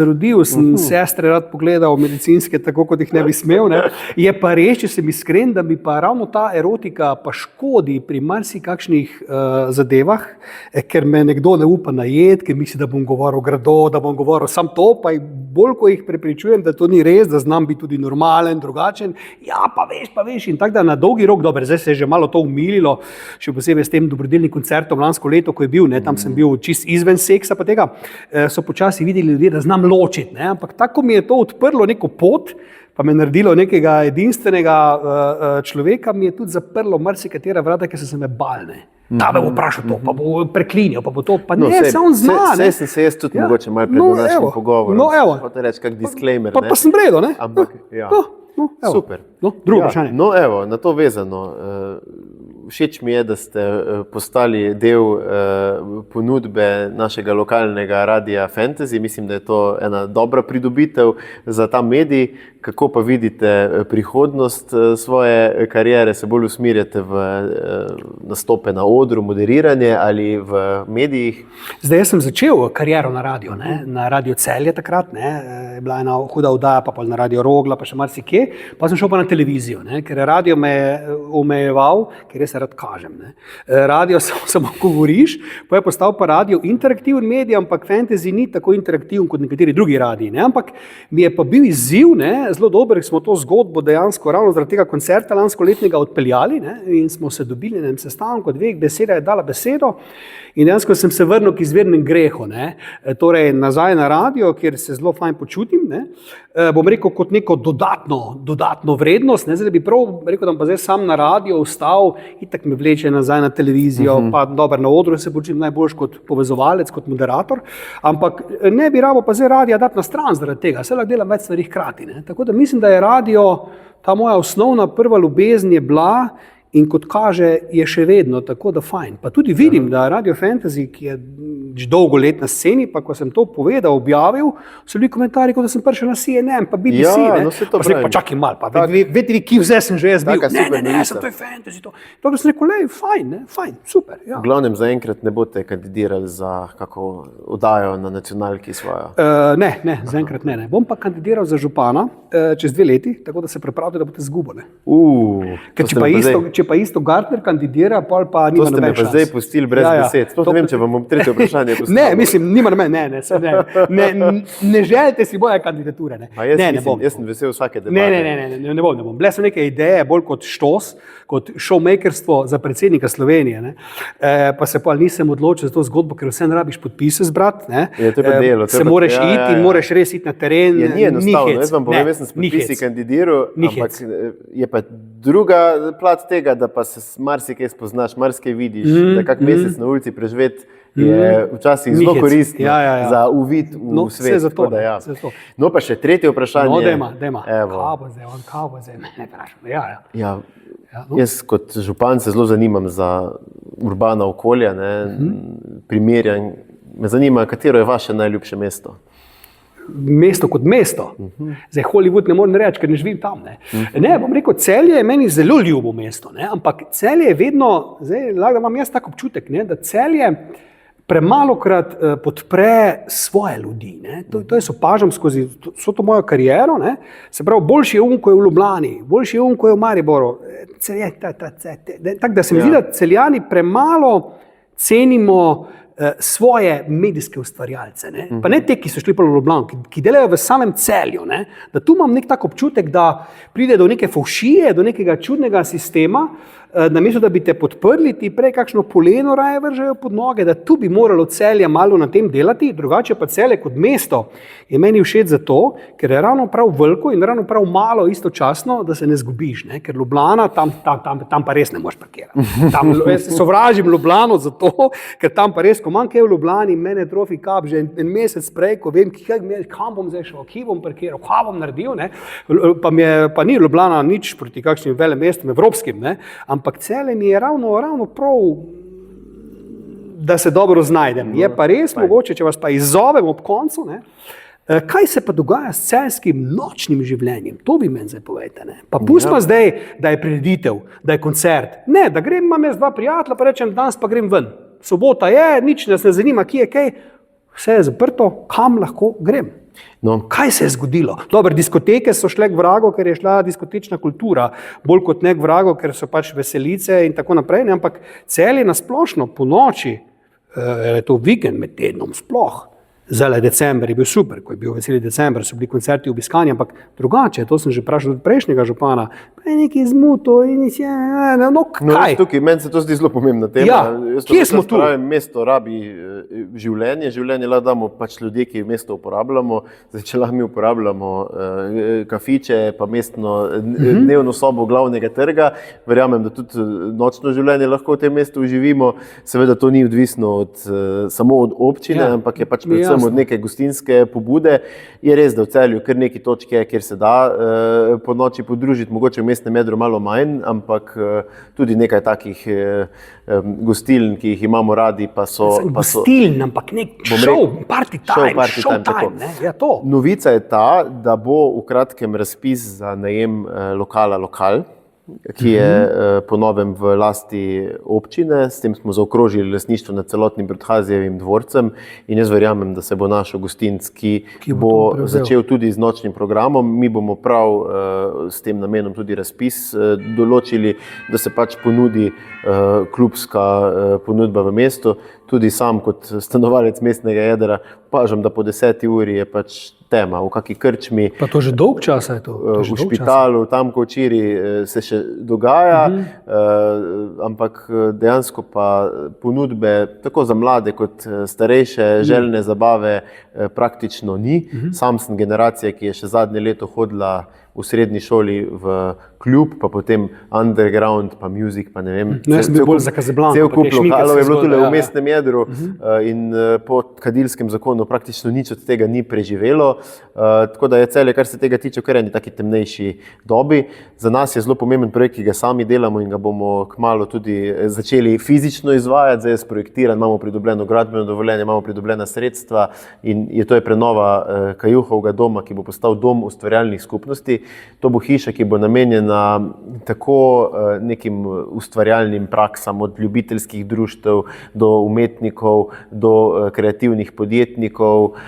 rodil, sem sestre rad pogledal medicinske, tako kot jih ne bi smel, je pa res, če sem iskren, da bi pa ravno ta erotika pa škodi pri marsikakšnih zadevah, ker me nekdo ne upa najeti, ker misli, da bom govoril grdo, da bom govoril sam to, pa bolj, ko jih prepričujem, da to ni res, da znam biti tudi normalen, drugačen, pa veš, in tako da na dolgi rok, dobro, zdaj se je že malo to umililo, še posebej s tem dobrodelnim koncertom lansko leto, ko je bil, tam sem bil čist izven seksa, pa tega so počasi videli ljudje, da znam ločiti, ampak tako mi je to odprlo neko pot, pa me naredilo nekega edinstvenega človeka, mi je tudi zaprlo marsikatera vrata, ki so se me balne. Ta me bo vprašal to, pa bo preklinjal, pa bo to, pa ne, se on zna. Saj sem se jaz tudi mogoče malo pred našim pogovorom. Hotel reči kak disclaimer. Pa sem bredo, ne? Ampak, ja. Super. Drugo vprašanje. No, evo, na to vezano. Všeč mi je, da ste postali del ponudbe našega lokalnega radia Fantasy. Mislim, da je to ena dobra pridobitev za ta medij. Kako pa vidite prihodnost svoje kariere? Se bolj usmirjate v nastope na odru, moderiranje ali v medijih? Zdaj, jaz sem začel kariero na radio, ne? Na Radio Celje takrat, ne? Je bila ena huda oddaja, pa na Radio Rogla, pa še marsikje, pa sem šel pa na televizijo, ne? Ker je radio me omejeval, ker jaz se rad kažem. Ne? Radio samo govoriš, pa je postal pa radio interaktiven medij, ampak Fantasy ni tako interaktiven kot nekateri drugi radiji, ne? Ampak mi je pa bil izziv, ne? Zelo dober, smo to zgodbo dejansko ravno zaradi tega koncerta lanskoletnega odpeljali, ne? In smo se dobili na enem sestanku, dveh beseda je dala besedo in dejansko sem se vrnil k izvirnem grehu, ne? Torej nazaj na radio, kjer se zelo fajn počutim, ne? Bom rekel kot neko dodatno vrednost, ne? Zdaj bi prav rekel, da pa zdaj sam na radio vstal, itak me vleče nazaj na televizijo, pa dober na odru se počutim najboljš kot povezovalec, kot moderator, ampak ne bi rabo pa zdaj radija dati na stran zaradi tega, se lahko delam več stvari hkrati, ne? Tako da mislim, da je radio, ta moja osnovna prva ljubezen je bila in kot kaže, je še vedno tako, da fajn. Pa tudi vidim, da Radio Fantasy, ki je že dolgo let na sceni, pa ko sem to povedal, objavil, so bili komentarji, kot da sem prišel na CNN, pa BBC, ja, ne? No, se to pa, pa čakaj malo, pa vete vi, ki vse sem že jaz bil. Ne, sem to je Fantasy. To sem rekel, lej, fajn, ne? Fajn, super. Ja. V glavnem zaenkrat ne boste kandidirali za kako oddajo na nacionalki svojo? Ne, zaenkrat ne. Bom pa kandidiral za župana čez 2 leti, tako da se pripravite, da boste zgubili. Ker če pa isto Gartner kandidira, pa nima noben šans. To ste me pa zdaj pustili brez besed. Sploh ne vem, če vam bom tretje vprašanje postavil. Ne, mislim, nima noben, ne želite si moje kandidature. Ne. Jaz sem vesel vsake debate. Ne bom. Bile so neke ideje, bolj kot štos, kot showmakerstvo za predsednika Slovenije. Ne. Pa se pa nisem odločil za to zgodbo, ker vse ne rabiš podpise zbrati. Se moraš iti in moraš res iti na teren. Ni enostavno, jaz vam povem, jaz sem s podpisi kandidiral, ampak je pa druga plat tega, da pa se marsikaj spoznaš, marsikaj vidiš, da kak mesec na ulici preživeti je včasih zelo koristno za uvid v svet. Zato. No pa še tretje vprašanje. No, dajma. Kaj bo zdaj, ne vprašam. Jaz kot župan se zelo zanimam za urbana okolja, primerjam. Me zanima, katero je vaše najljubše mesto? Mesto kot mesto. Zdaj Hollywood ne morem reči, ker ne živim tam. Ne, bom rekel, Celje je meni zelo ljubo mesto, ne? Ampak Celje je vedno, zdaj lahko imam jaz tak občutek, ne? Da Celje premalokrat podpre svoje ljudi. Ne? To jaz opažam skozi vso to mojo kariero. Ne? Se pravi, boljši je ko je v Ljubljani, boljši je ko je v Mariboru. Tako da se mi zdi, da Celjani premalo cenimo svoje medijske ustvarjalce. Ne? Pa ne te, ki so šli pa v Ljubljano, ki delajo v samem Celju. Ne? Da tu imam nek tak občutek, da pride do neke fovšije, do nekega čudnega sistema, namesto da bi te podprli, ti prej kakšno poleno raje vržejo pod noge, da tu bi moralo Celje malo na tem delati, drugače pa Celje kot mesto je meni všeč zato, ker je ravno prav veliko in ravno prav malo istočasno, da se ne zgubiš, ne? Ker Ljubljana, tam pa res ne moreš parkirati. Jaz sovražim Ljubljano zato, ker tam pa res, ko manj kaj v Ljubljani, mene trofi kap že en mesec prej, ko vem, kam bom zdaj šel, kje bom parkiral, kaj bom naredil, ne? Pa ni Ljubljana nič proti kakšnim velemestom evropskim, ne? Ampak Celje mi je ravno prav, da se dobro znajdem. Je pa res mogoče, če vas pa izzovem ob koncu, ne? Kaj se pa dogaja s celjskim nočnim življenjem? To vi meni zdaj povejte. Ne? Pa pustimo zdaj, da je prireditev, da je koncert. Ne, da imam jaz 2 prijatelja, pa rečem, danes pa grem ven. Sobota je, nič nas ne zanima, kje je kaj. Vse je zaprto, kam lahko grem? No. Kaj se je zgodilo? Dobro, diskoteke so šle k vragu, ker je šla diskotečna kultura, bolj kot ne k vragu, ker so pač veselice in tako naprej, ne? Ampak Celje nasplošno po noči, je to vikend med tednom sploh, Zdaj, december je bil super, ko je bil veseli december, so bili koncerti obiskani, ampak drugače, to sem že vprašal tudi prejšnjega župana, pa je nekaj zmuto in no, kaj? Tukaj, meni se to zdi zelo pomembna tema. Ja, kje smo tu? Mesto rabi življenje lahko damo pač ljudje, ki mesto uporabljamo. Zdaj, če lahko mi uporabljamo kafiče, pa mestno dnevno sobo glavnega trga, verjamem, da tudi nočno življenje lahko v tem mestu uživimo. Seveda to ni odvisno samo od občine, ampak je pač predvsem od neke gostinske pobude. Je res, da v Celju kar neki točke, kjer se da po noči podružiti, mogoče v mestnem jedru malo manj, ampak tudi nekaj takih gostiln, ki jih imamo radi, pa so... Gostiln, ampak nek party time, ne? Ja, to. Novica je ta, da bo v kratkem razpis za najem lokal, ki je po novem v lasti občine. S tem smo zaokrožili lastništvo nad celotnim Brodhazijevim dvorcem in jaz verjamem, da se bo naš gostinski bo začel tudi z nočnim programom. Mi bomo prav s tem namenom tudi razpis določili, da se pač ponudi klubska ponudba v mestu. Tudi sam kot stanovalec mestnega jedra opažam, da po 10. uri je pač tema, v kaki krčmi. Pa to že dolg časa je to? V špitalu, tam ko včeraj se še dogaja, ampak dejansko pa ponudbe tako za mlade kot starejše željne zabave praktično ni. Sam sem generacija, ki je še zadnje leto hodila v srednji šoli v klub, pa potem underground, pa music, pa ne vem. No, jaz sem bil bolj za Casablanco. Cel kup lokalov je bilo tudi v mestnem jedru in po kadilskem zakonu praktično nič od tega ni preživelo. Tako da je Celje, kar se tega tiče, kar eni taki temnejši dobi. Za nas je zelo pomemben projekt, ki ga sami delamo in ga bomo kmalu tudi začeli fizično izvajati. Zdaj je sprojektiran, imamo pridobljeno gradbeno dovoljenje, imamo pridobljena sredstva in to je prenova Kajuhovega doma, ki bo postal dom ustvarjalnih skupnosti. To bo hiša, ki bo namenjena tako nekim ustvarjalnim praksam, od ljubiteljskih društev do umetnikov, do kreativnih podjetnikov.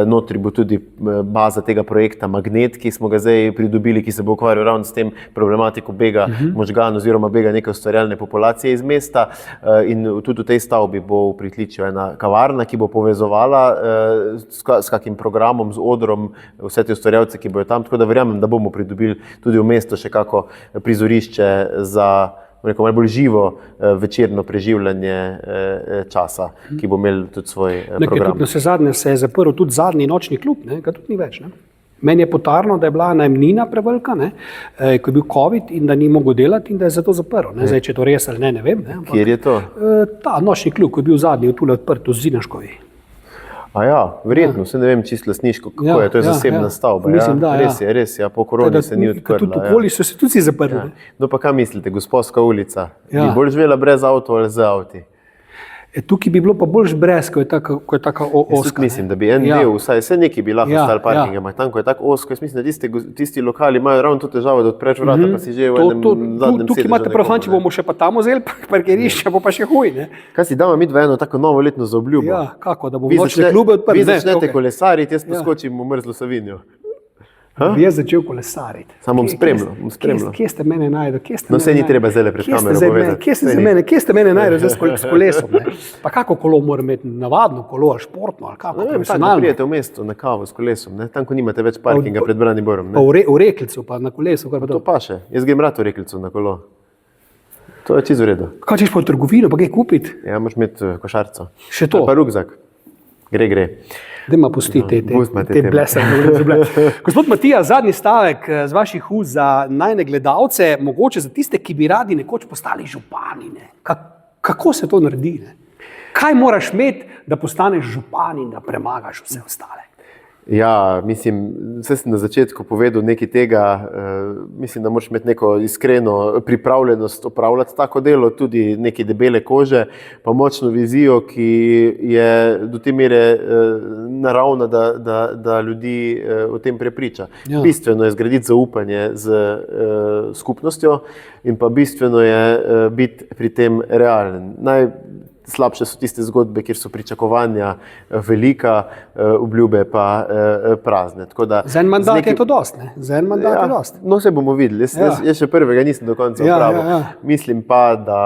Notri bo tudi baza tega projekta Magnet, ki smo ga zdaj pridobili, ki se bo ukvarjal ravno s tem problematiko bega možganov oziroma bega neke ustvarjalne populacije iz mesta. In tudi v tej stavbi bo v pritličju ena kavarna, ki bo povezovala s kakim programom, z odrom vse te ustvarjalce, ki bojo tam. Tako da verjamem, da bomo pridobili tudi v mesto še kako prizorišče za malo bolj živo večerno preživljanje časa, ki bo imel tudi svoj program. Na vse zadnje se je zaprl tudi zadnji nočni klub, ga tudi ni več. Ne? Meni je potarno, da je bila najemnina prevelika, ko je bil COVID in da ni mogel delati in da je zato zaprl. Zdaj, če je to res ali ne vem. Ne? Ampak, kjer je to? Ta nočni klub, ko je bil zadnji tule odprt v Zinaškovi. Verjetno, se ne vem čisto lastniško, kako je, to je zasebna stavba. Mislim, da, res je, po koroni se ni odprla. Tudi okoli so se tudi zaprli. No pa kaj mislite, Gosposka ulica? Bi bolj živela brez avto ali z avti? Tukaj bi bilo pa bolj brez, ko je taka oska. Mislim, da bi en del, vse nekaj bi lahko ostal parking, ampak tam, ko je tako osko, jaz mislim, da tisti lokali imajo ravno to težavo, da odpreš vrata, pa si že v enem zadnjem sedežu. Tukaj imate prav, če bomo še pa tam vzeli parkirišče, bo pa še huj. Kaj si damo midva eno tako novoletno zaobljubo? Ja, kako, da bomo nočne klube odprli? Vi začnete kolesariti, jaz poskočim v mrzlo Savinjo. Bi jaz začel kolesariti. Samo bom spremljal. Kje ste mene najdel? No, vse ni treba zdaj pred kamero povedati. Kje ste mene najdel zdaj s kolesom? Pa kako kolo mora imeti? Navadno kolo, športno ali kako? Tako prijete v mesto na kavo s kolesom, tam, ko nimate več parkinga pred Braniborom. Pa v Reklicu, pa na kolesu. To pa še. Jaz grem rad v Reklicu na kolo. To je čisto v redu. Kaj češ pa v trgovino, pa kaj kupiti? Ja, moraš imeti košarco. Še to? Pa rukzak. Gre. Dajma pustiti te blese. Gospod Matija, zadnji stavek z vaših ust za najne gledalce, mogoče za tiste, ki bi radi nekoč postali župani. Kako se to naredi? Kaj moraš imeti, da postaneš župan in da premagaš vse ostale? Ja, mislim, vse sem na začetku povedal nekaj tega, mislim, da moraš imeti neko iskreno pripravljenost opravljati tako delo, tudi neke debele kože, pa močno vizijo, ki je do te mere naravna, da ljudi o tem prepriča. Ja. Bistveno je zgraditi zaupanje z skupnostjo in pa bistveno je biti pri tem realen. slabše so tiste zgodbe, kjer so pričakovanja velika, obljube pa prazne. Za en mandat je to dost, ne? Za en mandat je dost. No, se bomo videli. Jaz še prvega nisem do konca opravil. Mislim pa, da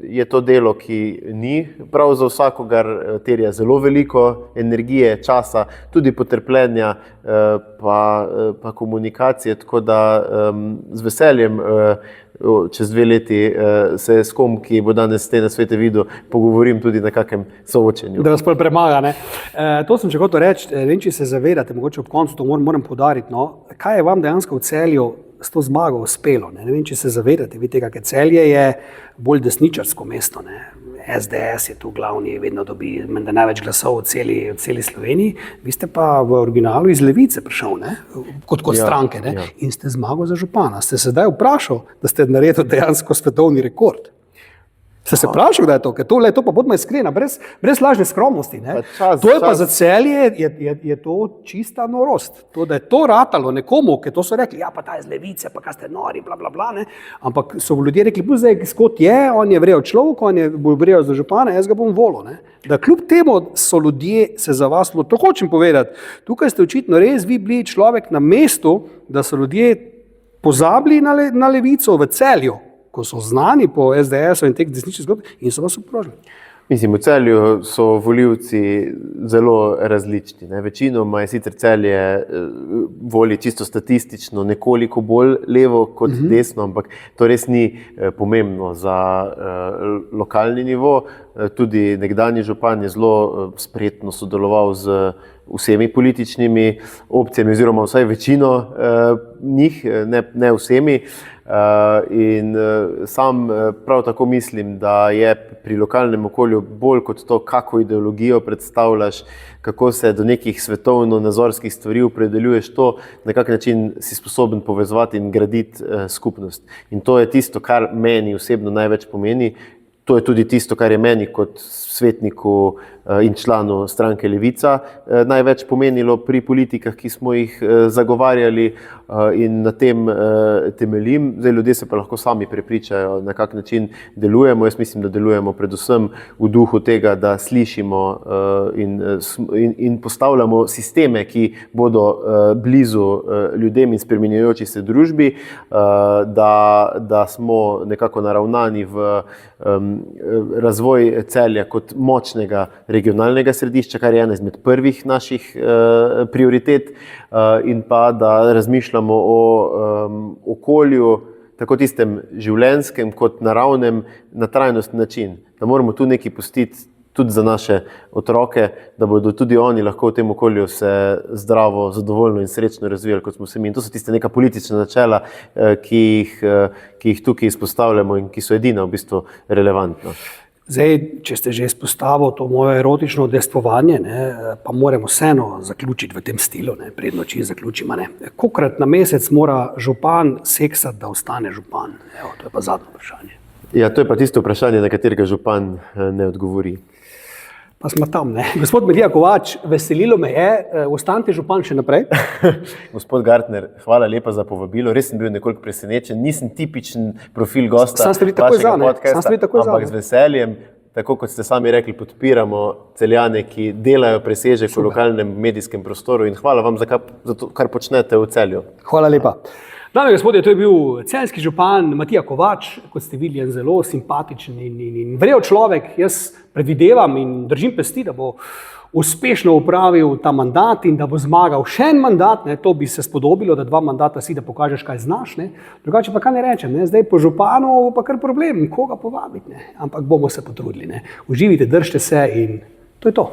je to delo, ki ni prav za vsakogar, terja zelo veliko energije, časa, tudi potrpljenja, pa komunikacije, tako da z veseljem čez 2 leti se s kom, ki bo danes te nasvete videl, pogovorim tudi na kakem soočenju. Da vas bolj premaga, ne? To sem če hotel reči, ne vem, če se zavedate, mogoče ob koncu to moram poudariti, no, kaj je vam dejansko v Celju s to zmago uspelo, ne vem, če se zavedate, vi tega, ker Celje je bolj desničarsko mesto, ne? SDS je tu glavni, vedno dobi menda največ glasov v celi Sloveniji, vi ste pa v originalu iz Levice prišel, ne? Kot stranke, ne? In ste zmago za župana. Ste se zdaj vprašal, da ste naredili dejansko svetovni rekord? Ste se vprašal, da je to? Ker to pa bodimo iskreni, brez lažne skromnosti. Ne? To je pa za Celje, je to čista norost. To, da je to ratalo nekomu, ker to so rekli, ja pa ta je z Levice, pa kaj ste nori, bla, bla, bla, ne? Ampak so ljudje rekli, zdaj, skot je, on je vrel človek, on je vrel za župana, jaz ga bom volil. Ne? Da kljub temu so ljudje se za vas, to hočem povedati, tukaj ste očitno res vi bili človek na mestu, da so ljudje pozabili na Levico v Celju, ko so znani po SDS-u in teh desničnih zgodb in so vas obkrožili. Mislim, v Celju so volivci zelo različni. Ne? Večinoma je sicer Celje voli čisto statistično nekoliko bolj levo kot desno, ampak to res ni pomembno za lokalni nivo. Tudi nekdanji župan je zelo spretno sodeloval z vsemi političnimi opcijami, oziroma vsaj večino njih, ne vsemi. In sam prav tako mislim, da je pri lokalnem okolju bolj kot to, kako ideologijo predstavljaš, kako se do nekih svetovno-nazorskih stvari opredeljuješ, to na kak način si sposoben povezovati in graditi skupnost. In to je tisto, kar meni osebno največ pomeni. To je tudi tisto, kar je meni kot svetniku in članu stranke Levica največ pomenilo pri politikah, ki smo jih zagovarjali, in na tem temeljim. Zdaj, ljudje se pa lahko sami prepričajo, na kak način delujemo. Jaz mislim, da delujemo predvsem v duhu tega, da slišimo in postavljamo sisteme, ki bodo blizu ljudem in spreminjajoči se družbi, da smo nekako naravnani v razvoj Celja kot močnega regionalnega središča, kar je ena izmed prvih naših prioritet, in pa da razmišljamo o okolju, tako tistem življenjskem kot naravnem, na trajnostni način. Da moramo tu nekaj pustiti tudi za naše otroke, da bodo tudi oni lahko v tem okolju se zdravo, zadovoljno in srečno razvijali, kot smo se mi. In to so tiste neka politična načela, ki jih tukaj izpostavljamo in ki so edina v bistvu relevantna. Zdaj, če ste že izpostavili to moje erotično udejstvovanje, pa moramo vseeno zaključiti v tem stilu, predno če zaključimo. Kolikrat na mesec mora župan seksati, da ostane župan? Evo, to je pa zadnje vprašanje. Ja, to je pa tisto vprašanje, na katerega župan ne odgovori. Pa smo tam, ne? Gospod Matija Kovač, veselilo me je, ostanite župan še naprej. Gospod Gartner, hvala lepa za povabilo, res sem bil nekoliko presenečen, nisem tipičen profil gosta vašega podcasta, ampak z veseljem, tako kot ste sami rekli, podpiramo Celjane, ki delajo presežek v lokalnem medijskem prostoru, in hvala vam za to, kar počnete v Celju. Hvala lepa. Dame in gospodje, to je bil celjski župan Matija Kovač, kot ste videli, en zelo simpatičen in vrel človek. Jaz predvidevam in držim pesti, da bo uspešno upravil ta mandat in da bo zmagal še en mandat. To bi se spodobilo, da 2 mandata si, da pokažeš, kaj znaš. Drugače pa kaj ne rečem, zdaj po županu pa kar problem, koga povabiti. Ampak bomo se potrudili. Uživite, držite se in to je to.